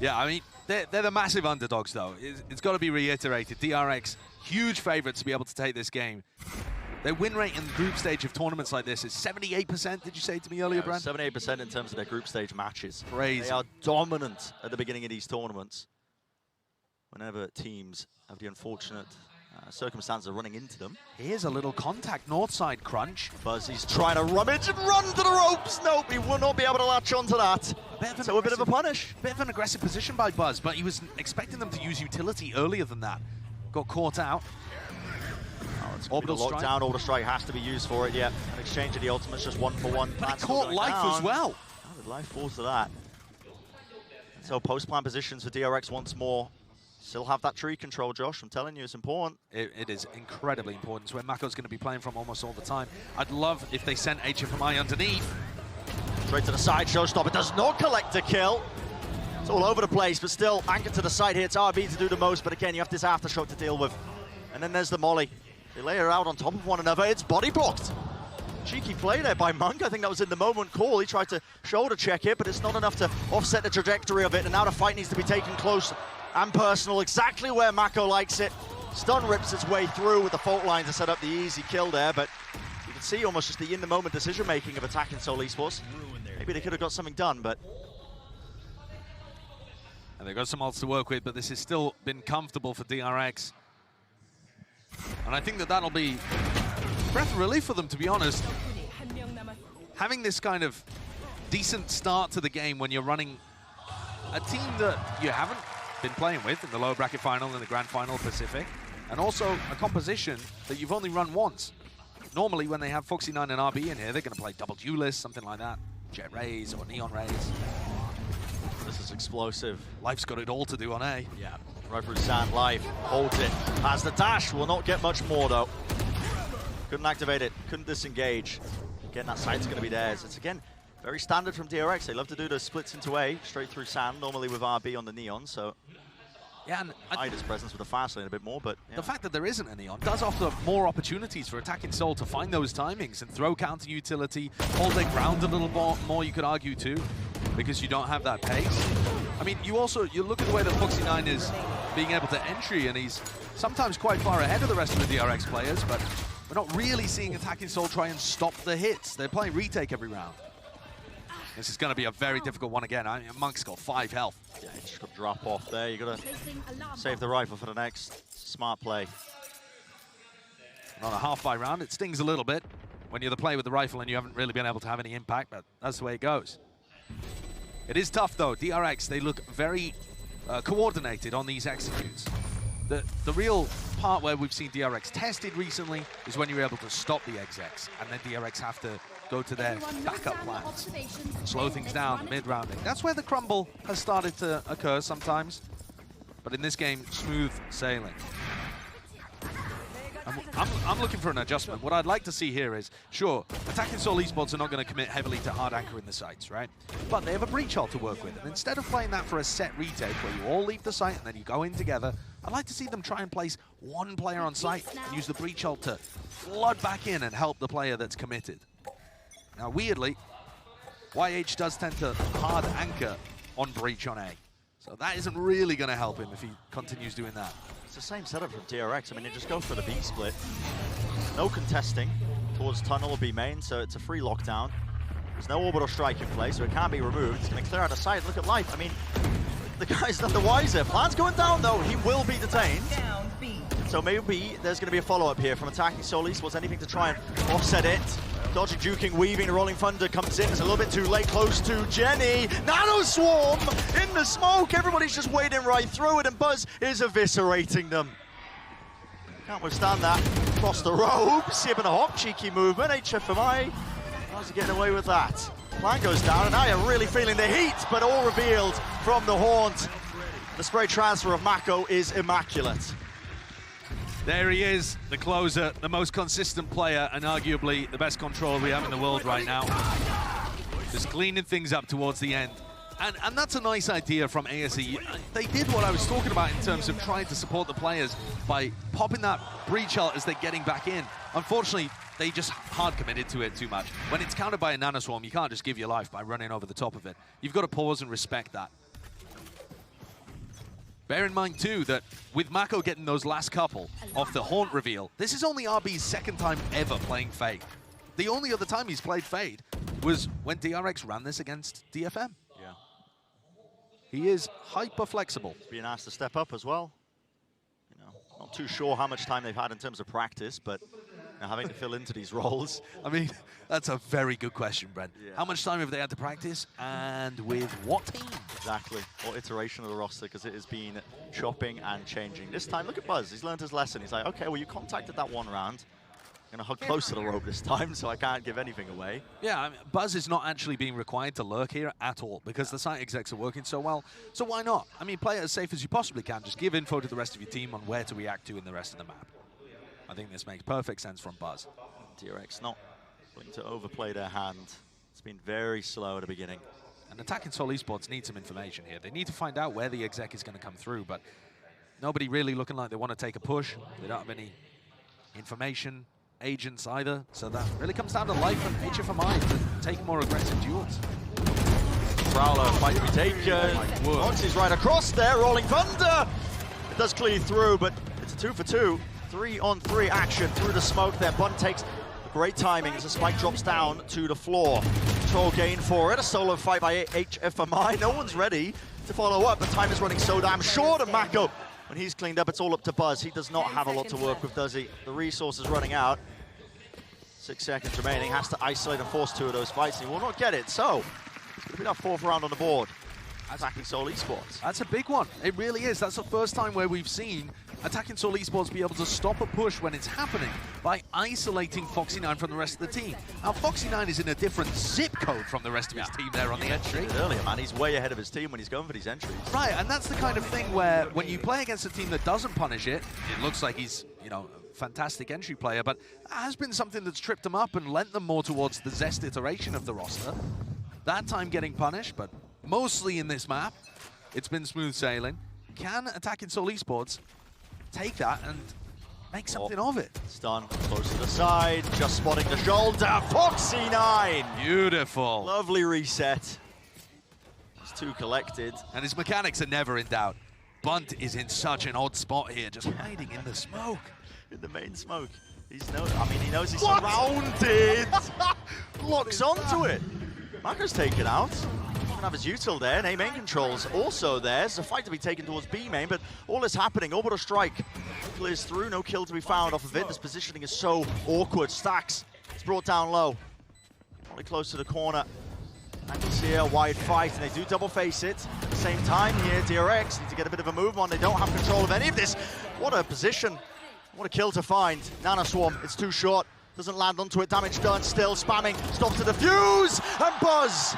Yeah, I mean, they're the massive underdogs, though. It's got to be reiterated. DRX, huge favorites to be able to take this game. Their win rate in the group stage of tournaments like this is 78%, did you say to me earlier, Brent? 78% in terms of their group stage matches. Crazy. They are dominant at the beginning of these tournaments. Whenever teams have the unfortunate circumstance of running into them. Here's a little contact north side crunch. Buzzy's trying to rummage and run to the ropes. Nope, he will not be able to latch onto that. So a bit of a punish. Bit of an aggressive position by Buzz, but he was expecting them to use utility earlier than that. Got caught out. Orbital lockdown, orbital strike has to be used for it, yeah. An exchange of the ultimates, just 1-for-1. But he caught life as well. Oh, the life falls to that. So post-plan positions for DRX once more. Still have that tree control, Josh. I'm telling you, it's important. It is incredibly important. It's where Mako's going to be playing from almost all the time. I'd love if they sent HFMI underneath. Straight to the side, Showstopper does not collect a kill. It's all over the place, but still anchored to the side here. It's RB to do the most, but again, you have this aftershock to deal with. And then there's the molly. They lay her out on top of one another. It's body blocked. Cheeky play there by Monk. I think that was in the moment call. He tried to shoulder check it, but it's not enough to offset the trajectory of it. And now the fight needs to be taken close and personal, exactly where Mako likes it. Stun rips its way through with the fault line to set up the easy kill there, but you can see almost just the in-the-moment decision-making of attacking Seoul Esports. Maybe they could have got something done, but... And they've got some ults to work with, but this has still been comfortable for DRX. And I think that that'll be a breath of relief for them, to be honest. Having this kind of decent start to the game when you're running a team that you haven't been playing with in the lower bracket final and the grand final Pacific, and also a composition that you've only run once. Normally when they have Foxy9 and RB in here, they're going to play double duelist, something like that. Jet Rays or Neon Rays. This is explosive. Life's got it all to do on A. Yeah, right through sand, Life holds it. Has the dash, will not get much more though. Couldn't activate it, couldn't disengage. Again, that side's going to be theirs. It's again, very standard from DRX. They love to do the splits into A, straight through sand, normally with RB on the Neon, so... Yeah, and hide his presence with the fast lane a bit more, but... Yeah. The fact that there isn't a Neon does offer more opportunities for attacking Seoul to find those timings and throw counter utility, hold their ground a little more, you could argue too, because you don't have that pace. I mean, you look at the way that Foxy9 is being able to entry, and he's sometimes quite far ahead of the rest of the DRX players, but we're not really seeing attacking Seoul try and stop the hits. They're playing retake every round. This is going to be a very difficult one again. Monk's got 5 health. Yeah, he just got to drop off there. You got to save the rifle for the next smart play. And on a half-buy round, it stings a little bit when you're the player with the rifle and you haven't really been able to have any impact, but that's the way it goes. It is tough, though. DRX, they look very coordinated on these executes. The real part where we've seen DRX tested recently is when you're able to stop the execs, and then DRX have to go to their backup plans, slow things down, the mid-rounding. That's where the crumble has started to occur sometimes. But in this game, smooth sailing. I'm looking for an adjustment. What I'd like to see here is, sure, Attacking Soul Esports are not going to commit heavily to hard anchoring the sites, right? But they have a breach ult to work with. And instead of playing that for a set retake where you all leave the site and then you go in together, I'd like to see them try and place one player on site and use the breach ult to flood back in and help the player that's committed. Now, weirdly, YH does tend to hard anchor on breach on A. So that isn't really going to help him if he continues doing that. It's the same setup from DRX. I mean, you just go for the B split. No contesting towards tunnel or B main, so it's a free lockdown. There's no orbital strike in play, so it can't be removed. It's going to clear out of sight. Look at life. I mean, the guy's none the wiser. Plan's going down, though. He will be detained. So maybe there's going to be a follow-up here from Attacking Soul Esports. Anything to try and offset it. Dodging, juking, weaving, Rolling Thunder comes in. It's a little bit too late, close to Jenny. Nano Swarm in the smoke. Everybody's just wading right through it, and Buzz is eviscerating them. Can't withstand that. Across the ropes, even a hop, cheeky movement. HFMI, how's he getting away with that? Plan goes down, and now you're really feeling the heat, but all revealed from the haunt. The spray transfer of Mako is immaculate. There he is, the closer, the most consistent player, and arguably the best controller we have in the world right now. Just cleaning things up towards the end. And that's a nice idea from ASE. They did what I was talking about in terms of trying to support the players by popping that breach ult as they're getting back in. Unfortunately, they just hard committed to it too much. When it's countered by a nanoswarm, you can't just give your life by running over the top of it. You've got to pause and respect that. Bear in mind, too, that with Mako getting those last couple off the Haunt reveal, this is only RB's second time ever playing Fade. The only other time he's played Fade was when DRX ran this against DFM. Yeah. He is hyper flexible. Being asked to step up as well. You know, not too sure how much time they've had in terms of practice, but having to fill into these roles. I mean, that's a very good question, Brent. Yeah. How much time have they had to practice, and with what team? Exactly, or iteration of the roster, because it has been chopping and changing. This time, look at Buzz, he's learned his lesson. He's like, okay, well, you contacted that one round. I'm gonna hug close to the rope this time, so I can't give anything away. Yeah, I mean, Buzz is not actually being required to lurk here at all, because the site execs are working so well. So why not? I mean, play it as safe as you possibly can. Just give info to the rest of your team on where to react to in the rest of the map. I think this makes perfect sense from Buzz. DRX not willing to overplay their hand. It's been very slow at the beginning. And Attacking Soul Esports need some information here. They need to find out where the exec is going to come through, but nobody really looking like they want to take a push. They don't have any information agents either, so that really comes down to life and HFMI to take more aggressive duels. Prowler fight to be taken. Foxy's right across there, Rolling Thunder. It does clear through, but it's a 2-for-2. 3-on-3 action through the smoke there. Bun takes great timing as the spike drops down to the floor. Control gain for it. A solo fight by HFMI. No one's ready to follow up, but time is running so damn short. And Mako, when he's cleaned up, it's all up to Buzz. He does not have a lot to work with, does he? The resource is running out. 6 seconds remaining. Has to isolate and force 2 of those fights. He will not get it. So it's going to be that 4th round on the board. Attacking Soul Esports. That's a big one. It really is. That's the first time where we've seen Attacking Soul Esports be able to stop a push when it's happening by isolating Foxy9 from the rest of the team. Now, Foxy9 is in a different zip code from the rest of his team there on the entry. Earlier, man, he's way ahead of his team when he's going for these entries. Right, and that's the kind of thing where when you play against a team that doesn't punish it, it looks like he's, you know, a fantastic entry player, but that has been something that's tripped them up and lent them more towards the Zest iteration of the roster. That time getting punished, but mostly in this map, it's been smooth sailing. Can Attacking Soul Esports take that and make something of it? Stun, close to the side, just spotting the shoulder. Foxy9! Beautiful. Lovely reset. It's 2 collected. And his mechanics are never in doubt. Bunt is in such an odd spot here, just hiding in the smoke. In the main smoke. He knows he's surrounded. Locks onto it. Mako's taken out. Gonna have his util there, and A main controls also there. There's a fight to be taken towards B main, but all is happening. Orbital strike clears through, no kill to be found off of it. This positioning is so awkward. Stacks, it's brought down low. Only close to the corner. Angles here, wide fight, and they do double face it. At the same time here, DRX need to get a bit of a move on. They don't have control of any of this. What a position. What a kill to find. Nano Swarm, it's too short. Doesn't land onto it, damage done, still spamming, stops to defuse, and Buzz!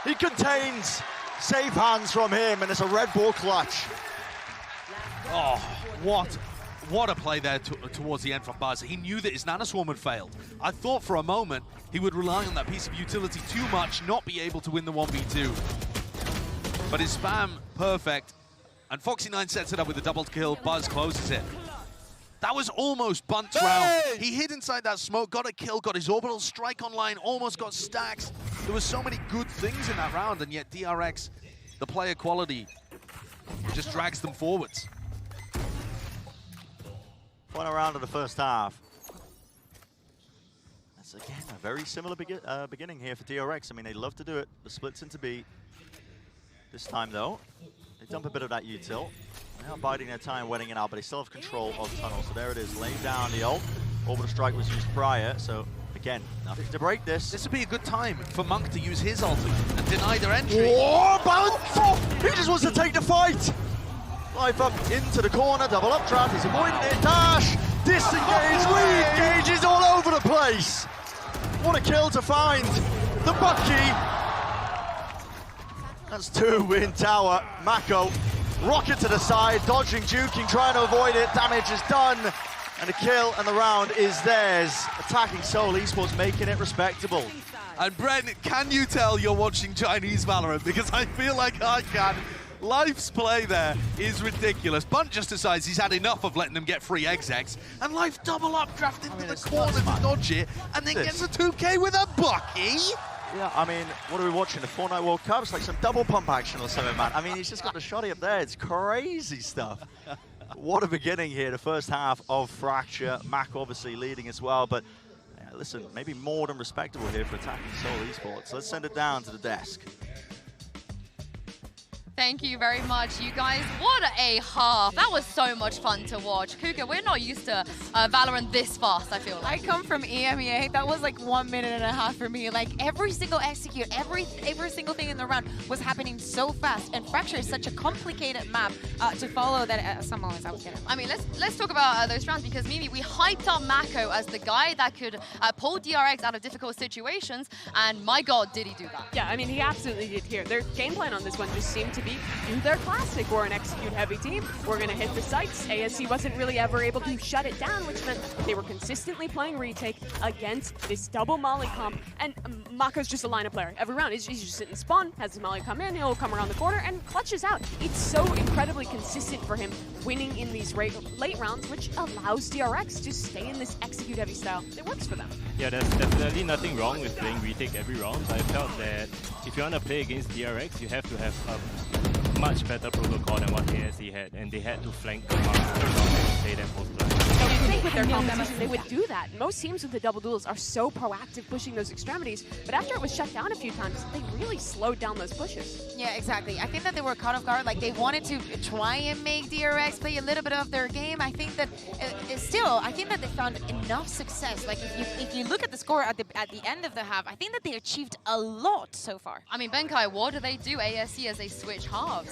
He contains. Safe hands from him, and it's a red ball clutch. Oh, what a play there towards the end from Buzz. He knew that his Nano Swarm had failed. I thought for a moment he would rely on that piece of utility too much, not be able to win the 1v2. But his spam, perfect. And Foxy9 sets it up with a double kill. Buzz closes it. That was almost Bunt's round. He hid inside that smoke, got a kill, got his orbital strike online, almost got stacks. There were so many good things in that round, and yet DRX, the player quality, just drags them forwards. Final round of the first half. That's again a very similar beginning here for DRX. I mean, they love to do it. The splits into B. This time though, they dump a bit of that util. Now biding their time, wetting it out, but they still have control of tunnel. So there it is, laying down the ult. Orbital strike was used prior, so again, nothing to break this. This would be a good time for Monk to use his ultimate and deny their entry. Oh, bounce! He just wants to take the fight. Life up into the corner, double updraft, he's avoiding it, dash, disengage, re-engages all over the place. What a kill to find the Bucky. That's 2 in tower. Mako, rocket to the side, dodging, juking, trying to avoid it, damage is done, and the kill and the round is theirs. Attacking Seoul Esports, making it respectable. And Brent, can you tell you're watching Chinese Valorant? Because I feel like I can. Life's play there is ridiculous. Bunt just decides he's had enough of letting them get free execs, and Life double updraft into the corner to dodge it, and then gets a 2K with a Bucky. Yeah, I mean, what are we watching? The Fortnite World Cup? It's like some double pump action or something, man. I mean, he's just got the shotty up there. It's crazy stuff. What a beginning here, the first half of Fracture. Mac obviously leading as well, but yeah, listen, maybe more than respectable here for attacking Seoul Esports. Let's send it down to the desk. Thank you very much, you guys. What a half. That was so much fun to watch. Kuka, we're not used to Valorant this fast, I feel like. I come from EMEA. That was like 1.5 minutes for me. Like every single execute, every single thing in the round was happening so fast. And Fracture is such a complicated map to follow that some moments I was getting. I mean, let's talk about those rounds, because Mimi, we hyped up Mako as the guy that could pull DRX out of difficult situations, and my God, did he do that? Yeah, I mean, he absolutely did here. Their game plan on this one just seemed to be do their classic. We're an execute-heavy team. We're going to hit the sites. ASE wasn't really ever able to shut it down, which meant they were consistently playing retake against this double molly comp. And Mako's just a lineup player. Every round, he's just sitting spawn, has the molly come in, he'll come around the corner, and clutches out. It's so incredibly consistent for him winning in these late rounds, which allows DRX to stay in this execute-heavy style. It works for them. Yeah, there's definitely nothing wrong with playing retake every round. I felt that if you want to play against DRX, you have to have a much better protocol than what ASE had, and they had to flank the mark and play that post-plant. I think with their competition, they would do that. Most teams with the double duels are so proactive pushing those extremities, but after it was shut down a few times, they really slowed down those pushes. Yeah, exactly. I think that they were caught off guard. Like, they wanted to try and make DRX play a little bit of their game. I think that I think that they found enough success. Like, if you look at the score at the end of the half, I think that they achieved a lot so far. I mean, Benkai, what do they do, ASE, as they switch halves?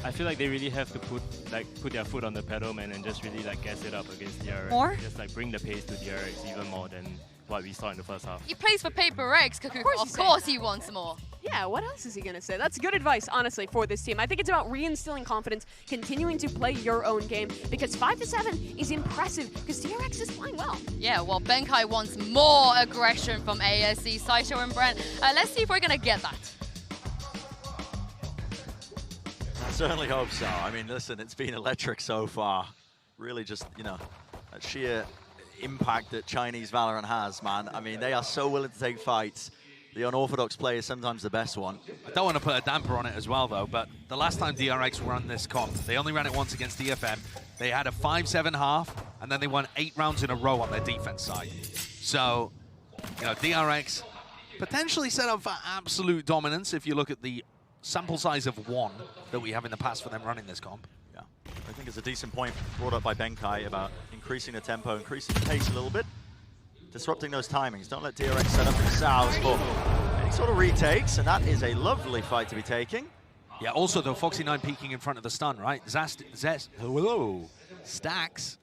I feel like they really have to put their foot on the pedal, man, and just really gas it up against DRX. More? Just bring the pace to DRX even more than what we saw in the first half. He plays for HyperX, Kakuka. Of course he wants more. Yeah, what else is he going to say? That's good advice, honestly, for this team. I think it's about reinstilling confidence, continuing to play your own game, because 5-7 is impressive, because DRX is playing well. Yeah, well, Benkai wants more aggression from ASE, Saito and Brent. Let's see if we're going to get that. I certainly hope so. I mean, listen, it's been electric so far. Really just, that sheer impact that Chinese Valorant has, man. I mean, they are so willing to take fights. The unorthodox play is sometimes the best one. I don't want to put a damper on it as well, though, but the last time DRX ran this comp, they only ran it once against DFM. They had a 5-7 half, and then they won 8 rounds in a row on their defense side. So, DRX potentially set up for absolute dominance if you look at the sample size of 1 that we have in the past for them running this comp. Yeah, I think it's a decent point brought up by Benkai about increasing the tempo, increasing the pace a little bit, disrupting those timings. Don't let DRX set up themselves for any sort of retakes, and that is a lovely fight to be taking. Yeah, also though, Foxy9 peeking in front of the stun, right? Hello. Stacks.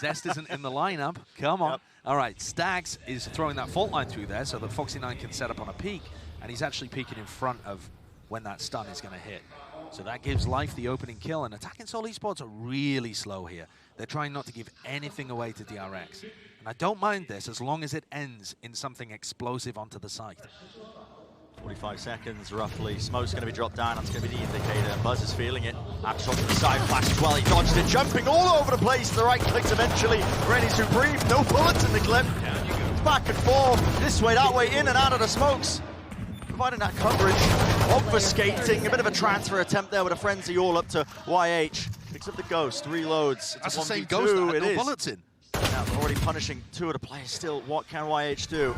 Zest isn't in the lineup. Come on. Yep. All right, Stacks is throwing that fault line through there so that Foxy9 can set up on a peak, and he's actually peeking in front of when that stun is going to hit. So that gives Life the opening kill, and attacking Seoul Esports are really slow here. They're trying not to give anything away to DRX. And I don't mind this as long as it ends in something explosive onto the site. 45 seconds, roughly. Smoke's going to be dropped down. That's going to be the indicator. And Buzz is feeling it. Shot to the side, flash as well. He dodged it, jumping all over the place. The right clicks eventually. Ready to breathe. No bullets in the clip. Back and forth. This way, that way, in and out of the smokes. Providing that coverage. Obfuscating. A bit of a transfer attempt there with a frenzy all up to YH. Picks up the Ghost. Reloads. That's the same Ghost that had no bullets in. Now, they're already punishing two of the players still. What can YH do?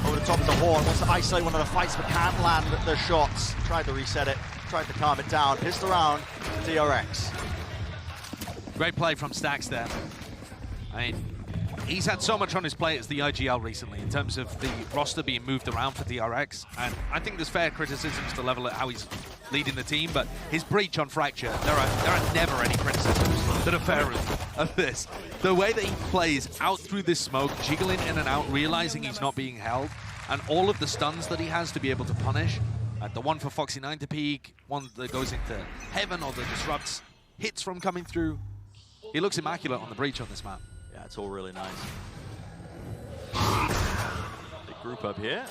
Over the top of the horn, wants to isolate one of the fights, but can't land the shots. Tried to reset it, tried to calm it down. Pissed around to DRX. Great play from Stacks there. I mean, he's had so much on his plate as the IGL recently in terms of the roster being moved around for DRX. And I think there's fair criticisms to level at how he's leading the team, but his breach on Fracture, there are never any criticisms that are fair of this. The way that he plays out through this smoke, jiggling in and out, realizing he's not being held, and all of the stuns that he has to be able to punish. The one for Foxy9 to peek, one that goes into heaven or that disrupts hits from coming through. He looks immaculate on the breach on this map. Yeah, it's all really nice. Big group up here.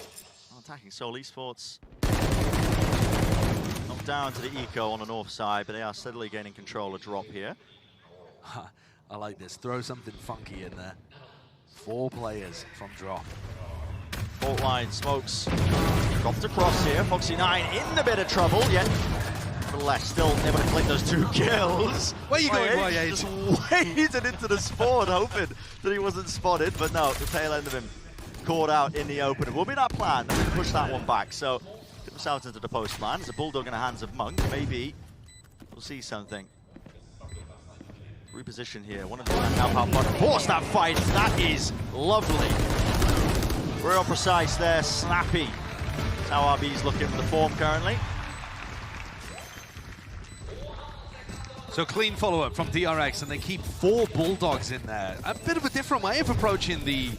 Attacking Seoul Esports. Knocked down to the eco on the north side, but they are steadily gaining control. A drop here. I like this. Throw something funky in there. 4 players from drop. Fault line, smokes. Dropped across here. Foxy9 in a bit of trouble, yet nonetheless still able to collect those 2 kills. Where are you going, YH? Just waded into the spawn, hoping that he wasn't spotted, but no, the tail end of him caught out in the open. It will be that plan. They push that one back, so get themselves into the post plan. There's a Bulldog in the hands of Monk. Maybe we'll see something. Reposition here. One of the now how far to force that fight. That is lovely. Real precise there. Snappy. That's how RB's looking for the form currently. So clean follow-up from DRX, and they keep 4 Bulldogs in there. A bit of a different way of approaching the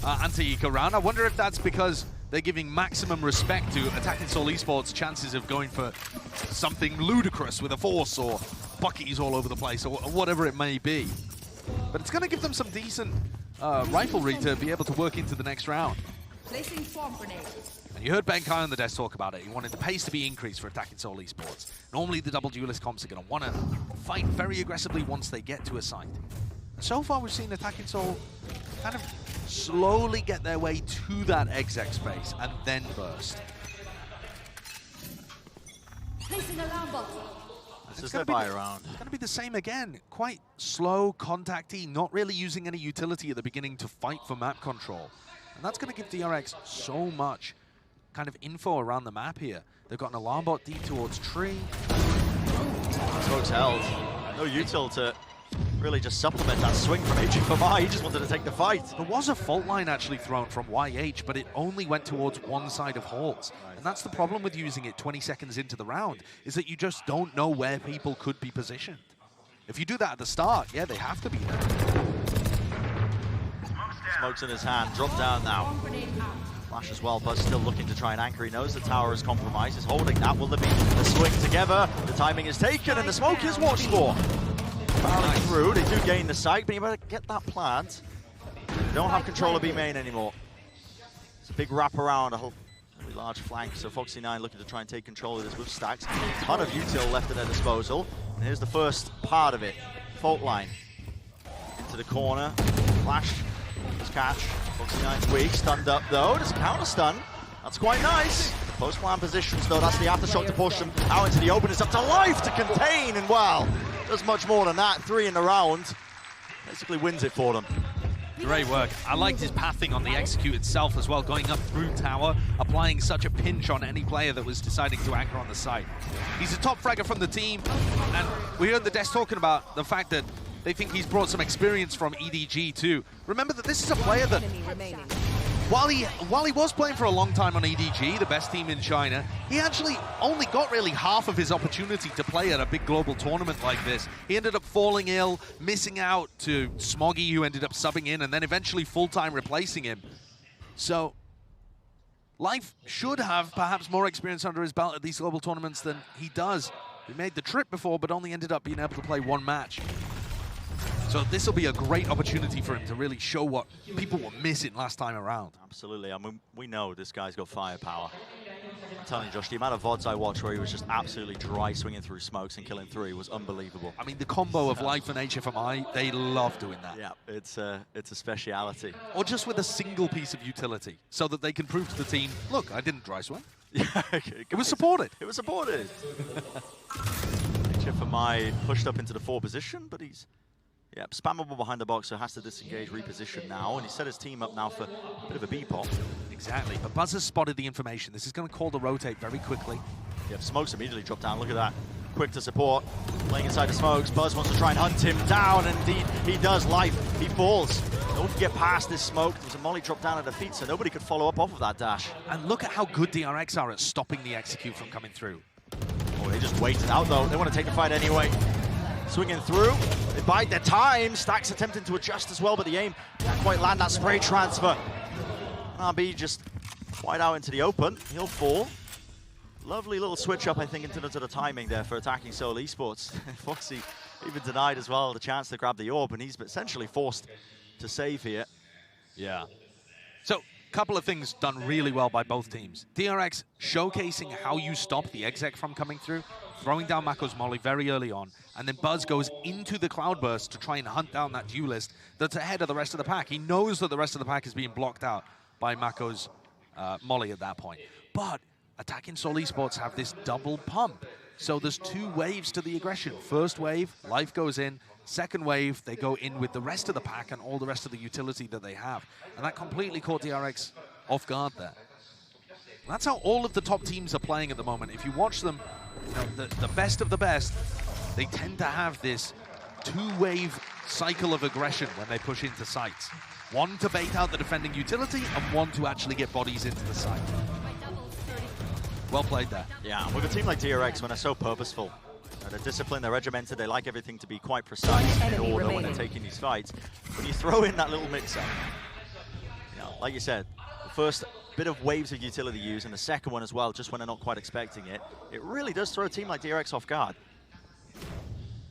anti-eco round. I wonder if that's because they're giving maximum respect to attacking Seoul Esports' chances of going for something ludicrous with a force or buckies all over the place or whatever it may be. But it's going to give them some decent riflery to be able to work into the next round. Placing swarm grenade. And you heard Ben Kai on the desk talk about it. He wanted the pace to be increased for attacking Seoul Esports. Normally the double duelist comps are going to want to fight very aggressively once they get to a site. And so far we've seen attacking Seoul kind of slowly get their way to that exec space and then burst. Placing alarm bot. This is their buy around. It's going to be the same again. Quite slow, contacty, not really using any utility at the beginning to fight for map control. And that's going to give DRX so much kind of info around the map here. They've got an alarm bot deep towards tree. Smoke's held. No util to really just supplement that swing from HFMI. He just wanted to take the fight. There was a fault line actually thrown from YH, but it only went towards one side of Halls. And that's the problem with using it 20 seconds into the round, is that you just don't know where people could be positioned. If you do that at the start, yeah, they have to be there. Smoke's in his hand, drop down now. Flash as well, Buzz still looking to try and anchor. He knows the tower is compromised. He's holding that. Will there be the swing together? The timing is taken and the smoke is watched for. Barreling through, they do gain the site, but you better get that plant. They don't have control of B main anymore. It's a big wrap around, a whole really large flank, so Foxy9 looking to try and take control of this with Stacks. A ton of util left at their disposal. And here's the first part of it. Fault line. Into the corner. Flash. Let's catch. Foxy9's weak. Stunned up though. Does a counter stun. That's quite nice. Post plan positions though. That's the aftershock to push them out into the open. It's up to Life to contain, and wow, does much more than that. 3 in the round. Basically wins it for them. Great work. I liked his pathing on the execute itself as well, going up through tower, applying such a pinch on any player that was deciding to anchor on the site. He's a top fragger from the team, and we heard the desk talking about the fact that they think he's brought some experience from EDG too. Remember that this is a player that while he was playing for a long time on EDG, the best team in China, he actually only got really half of his opportunity to play at a big global tournament like this. He ended up falling ill, missing out to Smoggy, who ended up subbing in, and then eventually full-time replacing him. So Life should have perhaps more experience under his belt at these global tournaments than he does. He made the trip before, but only ended up being able to play one match. So this will be a great opportunity for him to really show what people were missing last time around. Absolutely. I mean, we know this guy's got firepower. I'm telling you, Josh, the amount of VODs I watched where he was just absolutely dry swinging through smokes and killing three was unbelievable. I mean, the combo of Life and HFMI, they love doing that. Yeah, it's a speciality. Or just with a single piece of utility, so that they can prove to the team, look, I didn't dry swing. It was supported. It was supported. HFMI pushed up into the 4 position, but he's spammable behind the box, so has to disengage, reposition now, and he set his team up now for a bit of a B-pop. Exactly, but Buzz has spotted the information. This is going to call the rotate very quickly. Yeah, Smokes immediately dropped down. Look at that. Quick to support. Playing inside the Smokes. Buzz wants to try and hunt him down, and indeed he does. Life, he falls. No one can get past this Smoke. There was a molly drop down at the feet, so nobody could follow up off of that dash. And look at how good DRX are at stopping the execute from coming through. Oh, they just waited out, though. They want to take the fight anyway. Swinging through. They bide their time. Stacks attempting to adjust as well, but the aim can't quite land that spray transfer. RB just wide out into the open. He'll fall. Lovely little switch up, I think, into the timing there for attacking Seoul Esports. Foxy even denied as well the chance to grab the orb, and he's essentially forced to save here. Yeah. So, a couple of things done really well by both teams. DRX showcasing how you stop the exec from coming through, throwing down Mako's molly very early on, and then Buzz goes into the cloudburst to try and hunt down that duelist that's ahead of the rest of the pack. He knows that the rest of the pack is being blocked out by Mako's molly at that point. But attacking Seoul Esports have this double pump. So there's 2 waves to the aggression. First wave, Life goes in. Second wave, they go in with the rest of the pack and all the rest of the utility that they have. And that completely caught DRX off guard there. That's how all of the top teams are playing at the moment. If you watch them, you know, the best of the best, they tend to have this 2-wave cycle of aggression when they push into sites. One to bait out the defending utility, and one to actually get bodies into the site. Well played there. Yeah, with a team like DRX, when they're so purposeful, they're disciplined, they're regimented, they like everything to be quite precise in order when they're taking these fights. When you throw in that little mix-up, you know, like you said, the first bit of waves of utility use, and the second one as well, just when they're not quite expecting it, it really does throw a team like DRX off guard.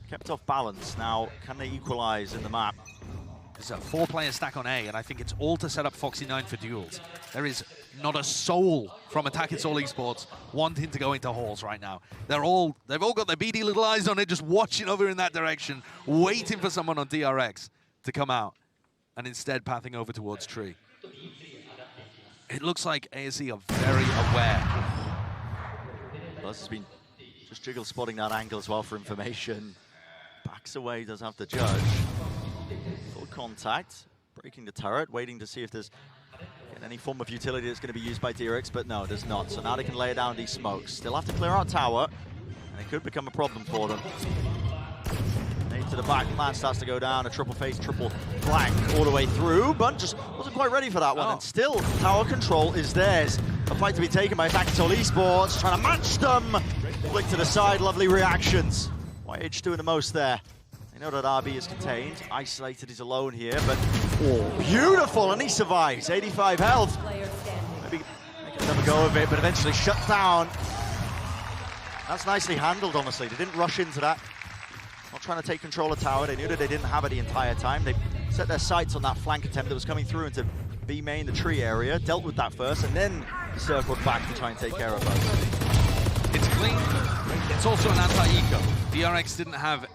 Kept off balance. Now, can they equalize in the map? There's a 4-player stack on A, and I think it's all to set up Foxy9 for duels. There is not a soul from attacking Seoul Esports wanting to go into halls right now. They've all got their beady little eyes on it, just watching over in that direction, waiting for someone on DRX to come out, and instead pathing over towards Tree. It looks like ASE are very aware. Buzz has been just jiggle spotting that angle as well for information. Backs away, does have to judge. Full contact, breaking the turret, waiting to see if there's any form of utility that's going to be used by DRX, but no, there's not. So now they can lay down these smokes. Still have to clear out tower, and it could become a problem for them. Nade to the back, plan starts to go down, a triple face, triple flank all the way through, but just wasn't quite ready for that one, and still tower control is theirs. A fight to be taken by attacking Seoul Esports, trying to match them. Flick to the side, lovely reactions. YH doing the most there. They know that RB is contained, isolated, he's alone here, but beautiful, and he survives, 85 health. Maybe make another go of it, but eventually shut down. That's nicely handled, honestly. They didn't rush into that. Not trying to take control of tower. They knew that they didn't have it the entire time. They set their sights on that flank attempt that was coming through into B main, the tree area, dealt with that first, and then circled back to try and take care of us. It's clean. It's also an anti-eco. DRX didn't have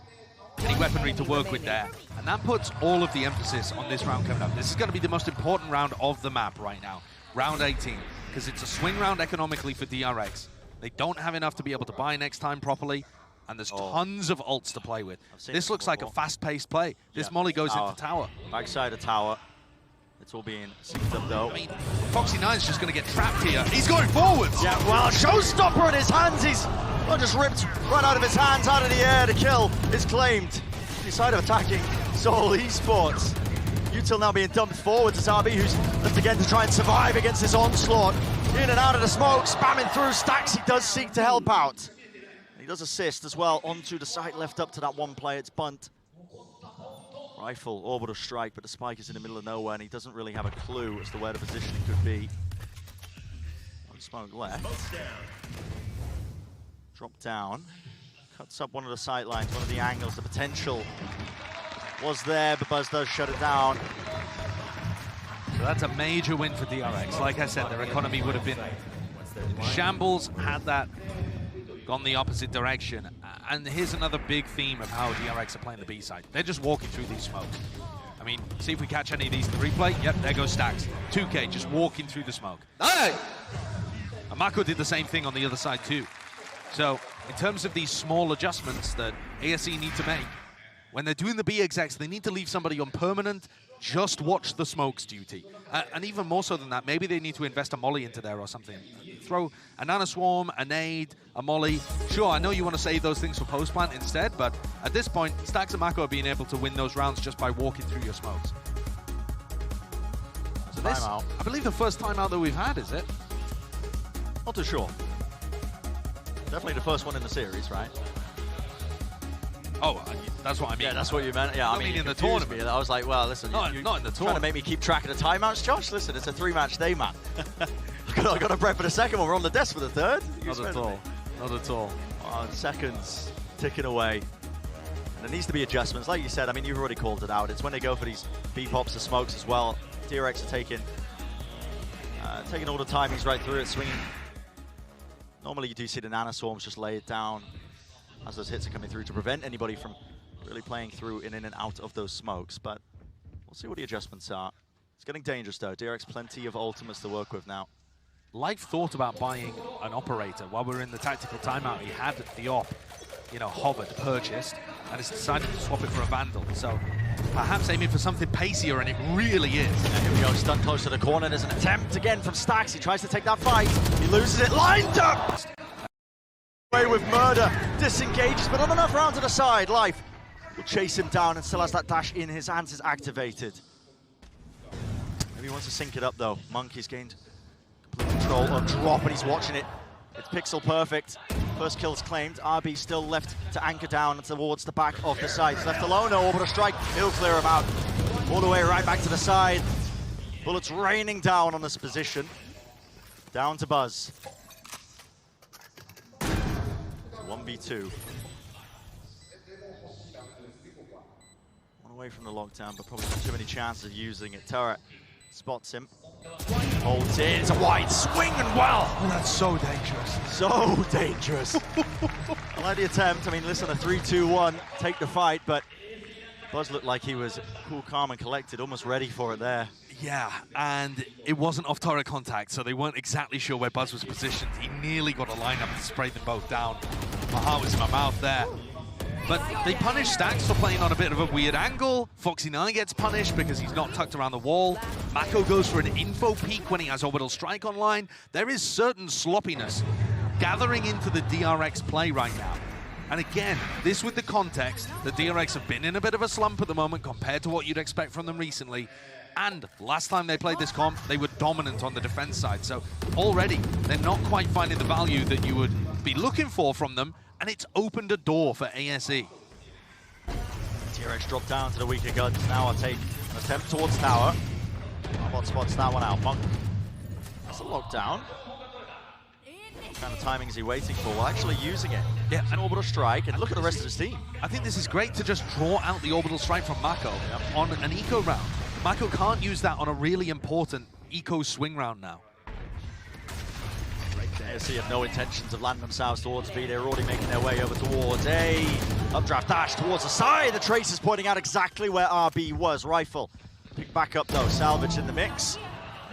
any weaponry to work with there, and that puts all of the emphasis on this round coming up. This is going to be the most important round of the map right now, round 18, because it's a swing round economically for DRX. They don't have enough to be able to buy next time properly, and there's tons of ults to play with. This looks like a fast-paced play. This molly goes into tower. Backside of tower. It's all being synced up though. I mean, Foxy9's just going to get trapped here. He's going forwards. Yeah, well, showstopper in his hands. He's just ripped right out of his hands, out of the air. The kill is claimed. Inside of attacking Seoul Esports. Util now being dumped forward to Zabi, who's left again to try and survive against this onslaught. In and out of the smoke, spamming through stacks. He does seek to help out. He does assist as well onto the side left up to that one player. It's Bunt. Rifle, orbital strike, but the spike is in the middle of nowhere and he doesn't really have a clue as to where the positioning could be. One smoke left. Drop down. Cuts up one of the sight lines, one of the angles. The potential was there, but Buzz does shut it down. So that's a major win for DRX. Like I said, their economy would have been shambles had that gone the opposite direction. And here's another big theme of how DRX are playing the B side. They're just walking through these smokes. I mean, see if we catch any of these in the replay. Yep, there goes Stacks. 2K just walking through the smoke. Hey! And Mako did the same thing on the other side too. So in terms of these small adjustments that ASE need to make, when they're doing the B execs, they need to leave somebody on permanent, just watch the smokes duty. And even more so than that, maybe they need to invest a molly into there or something. Throw a nano swarm, a nade, a molly. Sure, I know you want to save those things for post-plant instead, but at this point, Stacks and Mako are being able to win those rounds just by walking through your smokes. So this, I believe the first timeout that we've had, is it? Not too sure. Definitely the first one in the series, right? Oh, that's what I mean. Yeah, that's what you meant. Yeah, I mean in the tournament. I was like, well, listen, not in the tournament. Trying to make me keep track of the timeouts, Josh? Listen, it's a 3-match day, man. I got to prep for the second one. We're on the desk for the third. Not at all. Not at all. Seconds ticking away. There needs to be adjustments. Like you said, I mean, you've already called it out. It's when they go for these B-pops, the smokes as well. DRX are taking all the timings right through it, swinging. Normally you do see the nano swarms just lay it down as those hits are coming through to prevent anybody from really playing through in and out of those smokes, but we'll see what the adjustments are. It's getting dangerous though. DRX plenty of ultimates to work with now. Life thought about buying an operator while we were in the tactical timeout. He had the op, you know, hovered, purchased, and has decided to swap it for a Vandal. So perhaps aiming for something pacier, and it really is. Yeah, here we go, stunned close to the corner. There's an attempt again from Stacks. He tries to take that fight. He loses it, lined up! Away with murder, disengages, but not enough round to the side. Life will chase him down and still has that dash in his hands, is activated. Maybe he wants to sync it up though. Monkey's gained complete control of drop and he's watching it. It's pixel perfect. First kill's claimed. RB still left to anchor down towards the back of the side. He's left alone, no orbital strike. He'll clear him out. All the way right back to the side. Bullets raining down on this position. Down to Buzz. 1v2. One away from the lockdown, but probably not too many chances of using it. Turret spots him. Holds in, it's a wide swing and well. Oh, that's so dangerous. So dangerous. I like the attempt. I mean, listen, a 3-2-1, take the fight, but Buzz looked like he was cool, calm, and collected, almost ready for it there. Yeah, and it wasn't off turret contact, so they weren't exactly sure where Buzz was positioned. He nearly got a lineup and sprayed them both down. My heart was in my mouth there. But they punish Stacks for playing on a bit of a weird angle. Foxy9 gets punished because he's not tucked around the wall. Mako goes for an info peek when he has Orbital Strike online. There is certain sloppiness gathering into the DRX play right now. And again, this with the context, the DRX have been in a bit of a slump at the moment compared to what you'd expect from them recently. And last time they played this comp, they were dominant on the defense side. So already, they're not quite finding the value that you would be looking for from them. And it's opened a door for ASE. DRX dropped down to the weaker guns. Now I'll take an attempt towards tower. What spots that one out? Monk. That's a lockdown. What kind of timing is he waiting for? Well, actually using it. Yeah, an orbital strike, and look at the rest of his team. I think this is great to just draw out the orbital strike from Mako on an eco round. Mako can't use that on a really important eco swing round now. ASE have no intentions of landing themselves towards B. They're already making their way over towards A. Updraft dash towards the side. The trace is pointing out exactly where RB was. Rifle picked back up though. Salvage in the mix.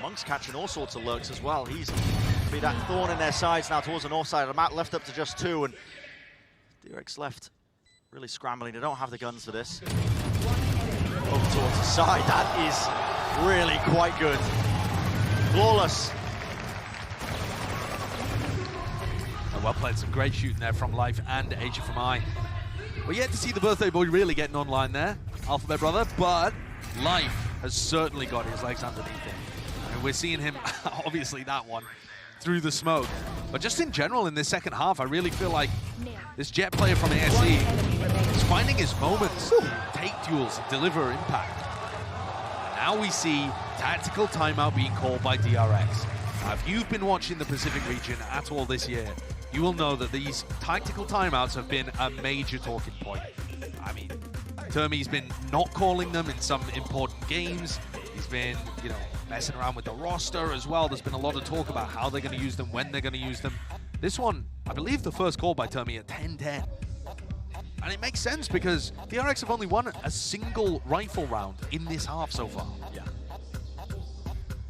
Monk's catching all sorts of lurks as well. He's going to be that thorn in their sides now towards the north side of the map. Left up to just 2, and DRX left really scrambling. They don't have the guns for this. Over towards the side. That is really quite good. Flawless. Well played, some great shooting there from Life and AG from I. We're yet to see the birthday boy really getting online there, Alphabet Brother, but Life has certainly got his legs underneath him. And we're seeing him, obviously that one, through the smoke. But just in general in this second half, I really feel like this Jet player from ASE is finding his moments to take duels and deliver impact. Now we see tactical timeout being called by DRX. Now, if you've been watching the Pacific region at all this year, you will know that these tactical timeouts have been a major talking point. I mean, Termi's been not calling them in some important games. He's been, you know, messing around with the roster as well. There's been a lot of talk about how they're going to use them, when they're going to use them. This one, I believe the first call by Termi at 10-10. And it makes sense because DRX have only won a single rifle round in this half so far. Yeah.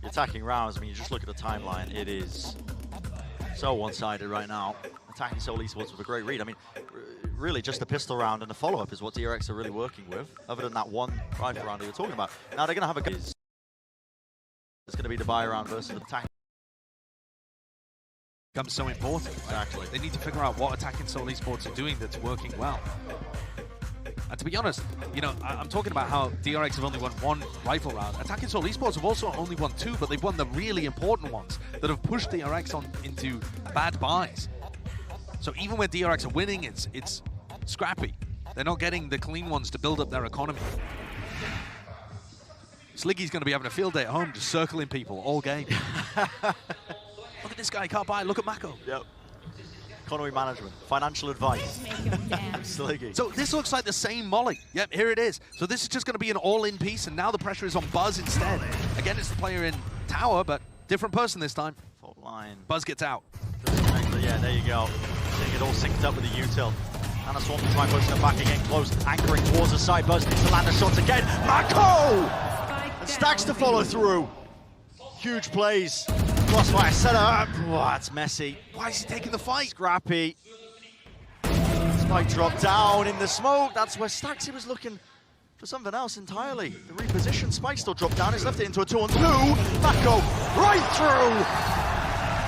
The attacking rounds, I mean, you just look at the timeline, it is so one-sided right now. Attacking Seoul Esports with a great read. I mean, really just the pistol round and the follow-up is what DRX are really working with, other than that one rifle round that you're talking about. Now they're going to have a go. It's going to be the buy round versus the attack. Becomes so important. Exactly. They need to figure out what attacking Seoul Esports are doing that's working well. And to be honest, you know, I'm talking about how DRX have only won one rifle round. Attacking Seoul Esports have also only won two, but they've won the really important ones that have pushed DRX on into bad buys. So even when DRX are winning, it's scrappy. They're not getting the clean ones to build up their economy. Sliggy's going to be having a field day at home, just circling people all game. Look at this guy, can't buy. Look at Mako. Yep. Economy management, financial advice. Sliggy. So this looks like the same molly. Yep, here it is. So this is just going to be an all-in piece, and now the pressure is on Buzz instead. Again, it's the player in tower, but different person this time. Fault line. Buzz gets out. Yeah, there you go. Seeing it all synced up with the util. And a Swamp to try pushing it back again, close, anchoring towards the side. Buzz needs to land a shot again. Mako! And Stacks to follow through. Huge plays. Crossfire set up. Oh, that's messy. Why is he taking the fight? Scrappy. Spike dropped down in the smoke. That's where Stacks, he was looking for something else entirely. The reposition, Spike still dropped down. He's left it into a 2-on-2. Mako right through.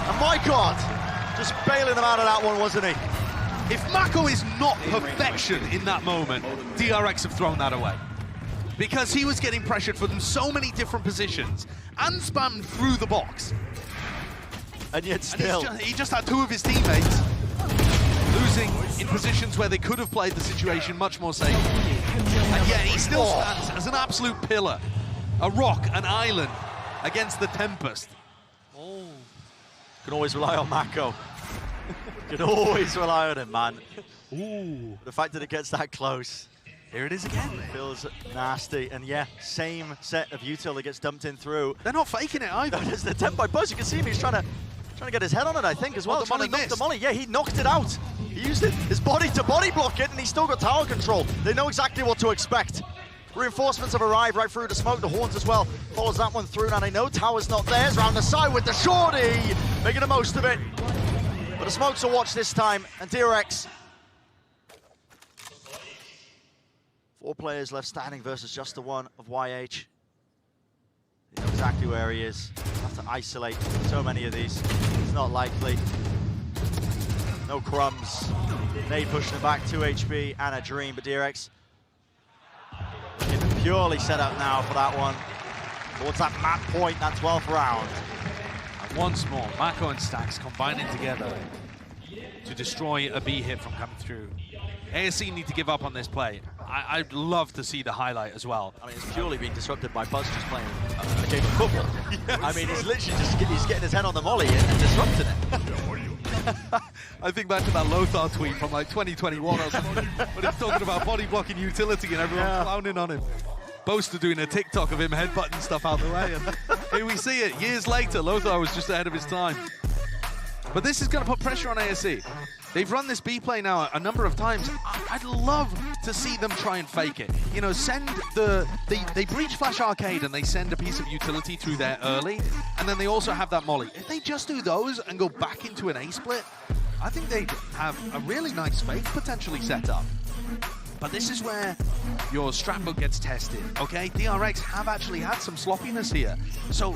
And my God, just bailing them out of that one, wasn't he? If Mako is not perfection in that moment, DRX have thrown that away. Because he was getting pressured from so many different positions and spammed through the box. And yet still. And he just had two of his teammates losing in positions where they could have played the situation much more safely. And yet he still stands as an absolute pillar. A rock, an island against the Tempest. Oh. Can always rely on Mako. Can always rely on him, man. Ooh. The fact that it gets that close. Here it is again. Feels nasty. And yeah, same set of util that gets dumped in through. They're not faking it either. There's the attempt by Buzz. You can see him. He's trying to get his head on it, I think, as well. Trying to knock the molly. Yeah, he knocked it out. He used his body to body block it, and he's still got tower control. They know exactly what to expect. Reinforcements have arrived right through the smoke. The Horns as well follows that one through. Now they know tower's not theirs. Round the side with the shorty, making the most of it. But the smokes will watch this time, and DRX. 4 players left standing versus just the one of YH. They know exactly where he is. Have to isolate so many of these. It's not likely. No crumbs. Nade pushing him back, 2 HP and a dream, but DRX purely set up now for that one. Towards that map point, that 12th round. And once more, Mako and Stacks combining together to destroy a B hit from coming through. ASE need to give up on this play. I'd love to see the highlight as well. I mean, it's purely being disrupted by Buzz just playing a game of football. Yes. I mean, he's literally just getting his head on the molly and disrupting it. I think back to that Lothar tweet from like 2021 or something, when he's talking about body blocking utility and everyone clowning on him. Boaster doing a TikTok of him headbutting stuff out the way, and here we see it. Years later, Lothar was just ahead of his time. But this is going to put pressure on ASE. They've run this B play now a number of times. I'd love to see them try and fake it. You know, send they breach Flash Arcade and they send a piece of utility through there early, and then they also have that molly. If they just do those and go back into an A split, I think they'd have a really nice fake potentially set up. But this is where your strat book gets tested, okay? DRX have actually had some sloppiness here. So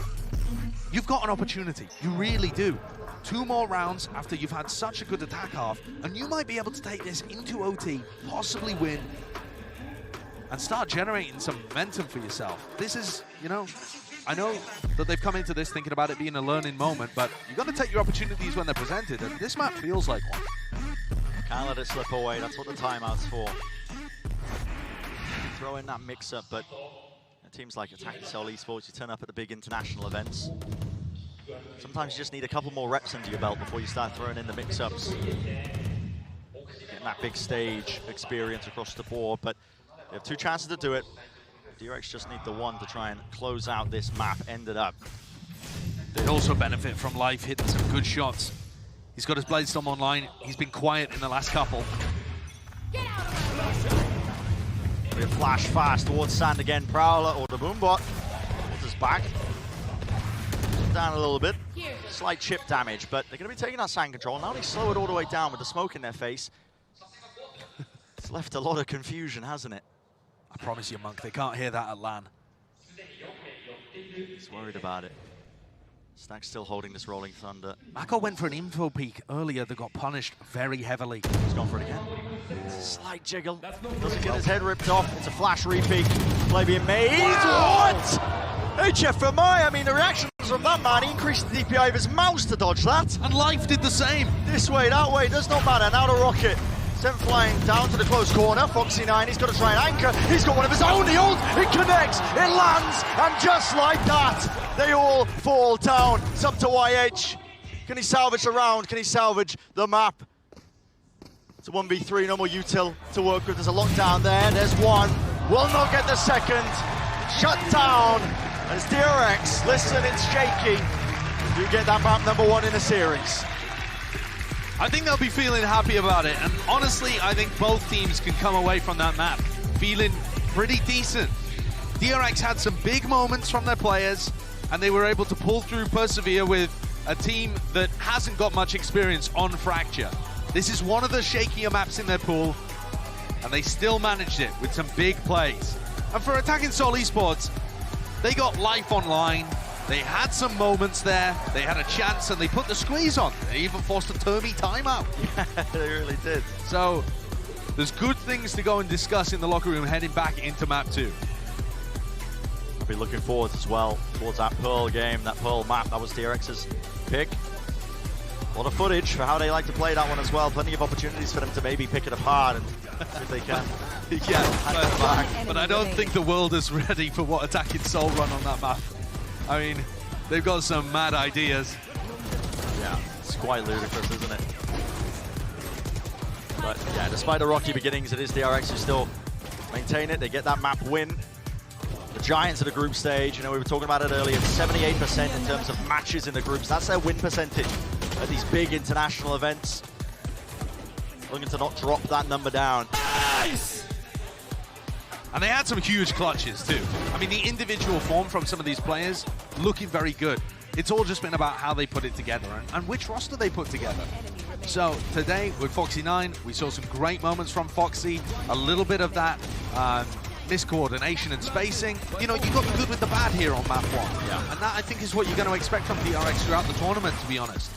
you've got an opportunity, you really do. 2 more rounds after you've had such a good attack half, and you might be able to take this into OT, possibly win. and start generating some momentum for yourself. This is, you know, I know that they've come into this thinking about it being a learning moment, but you've got to take your opportunities when they're presented, and this map feels like one. Can't let it slip away. That's what the timeout's for. Throw in that mix-up, but teams like Attacking Soul Esports, you turn up at the big international events. Sometimes you just need a couple more reps under your belt before you start throwing in the mix-ups. Getting that big stage experience across the board, but you have 2 chances to do it. DRX just need the one to try and close out this map. Ended up. They also benefit from Life hitting some good shots. He's got his Bladestorm online. He's been quiet in the last couple. We flash fast towards Sand again. Prowler or the Boombot. Holds us back. Down a little bit. Slight chip damage, but they're going to be taking that Sand control. Now they slow it all the way down with the smoke in their face. It's left a lot of confusion, hasn't it? I promise you, Monk, they can't hear that at LAN. He's worried about it. Snack's still holding this Rolling Thunder. Mako went for an info peek earlier that got punished very heavily. He's gone for it again. It's a slight jiggle. Doesn't get his head ripped off. It's a flash repeat. Play being made. What? HFMI, I mean, the reactions from that man. He increased the DPI of his mouse to dodge that. And Life did the same. This way, that way, does not matter. Now the rocket. Sent flying down to the close corner. Foxy9, he's got to try and anchor. He's got one of his own. The ult, it connects, it lands, and just like that, they all fall down. It's up to YH. Can he salvage the round? Can he salvage the map? It's a 1v3, no more util to work with. There's a lockdown there. There's one. Will not get the second. Shut down. And it's DRX. Listen, it's shaky. You get that map #1 in the series. I think they'll be feeling happy about it, and honestly, I think both teams can come away from that map feeling pretty decent. DRX had some big moments from their players, and they were able to pull through, persevere with a team that hasn't got much experience on Fracture. This is one of the shakier maps in their pool, and they still managed it with some big plays. And for Attacking Soul Esports, they got Life online. They had some moments there, they had a chance, and they put the squeeze on. They even forced a Termi timeout. Yeah, they really did. So, there's good things to go and discuss in the locker room heading back into map 2. I'll be looking forward as well towards that Pearl game, that Pearl map. That was DRX's pick. A lot of footage for how they like to play that one as well. Plenty of opportunities for them to maybe pick it apart and see if they can. Yeah, but I don't think the world is ready for what Attacking Soul run on that map. I mean, they've got some mad ideas. Yeah, it's quite ludicrous, isn't it? But yeah, despite the rocky beginnings, it is DRX who still maintain it. They get that map win. The Giants at the group stage, you know, we were talking about it earlier, 78% in terms of matches in the groups. That's their win percentage at these big international events. Looking to not drop that number down. Nice! And they had some huge clutches too. I mean, the individual form from some of these players looking very good. It's all just been about how they put it together and which roster they put together. So today with Foxy9, we saw some great moments from Foxy, a little bit of that miscoordination and spacing. You know, you got the good with the bad here on map 1. Yeah. And that, I think, is what you're going to expect from DRX throughout the tournament, to be honest.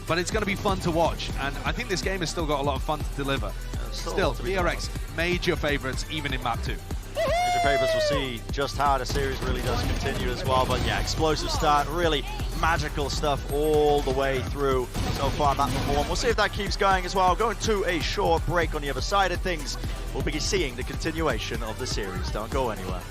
But it's going to be fun to watch, and I think this game has still got a lot of fun to deliver. Still, DRX, major favorites, even in map 2. Major favorites, will see just how the series really does continue as well. But yeah, explosive start, really magical stuff all the way through so far. Map number 1. We'll see if that keeps going as well. Going to a short break on the other side of things. We'll be seeing the continuation of the series. Don't go anywhere.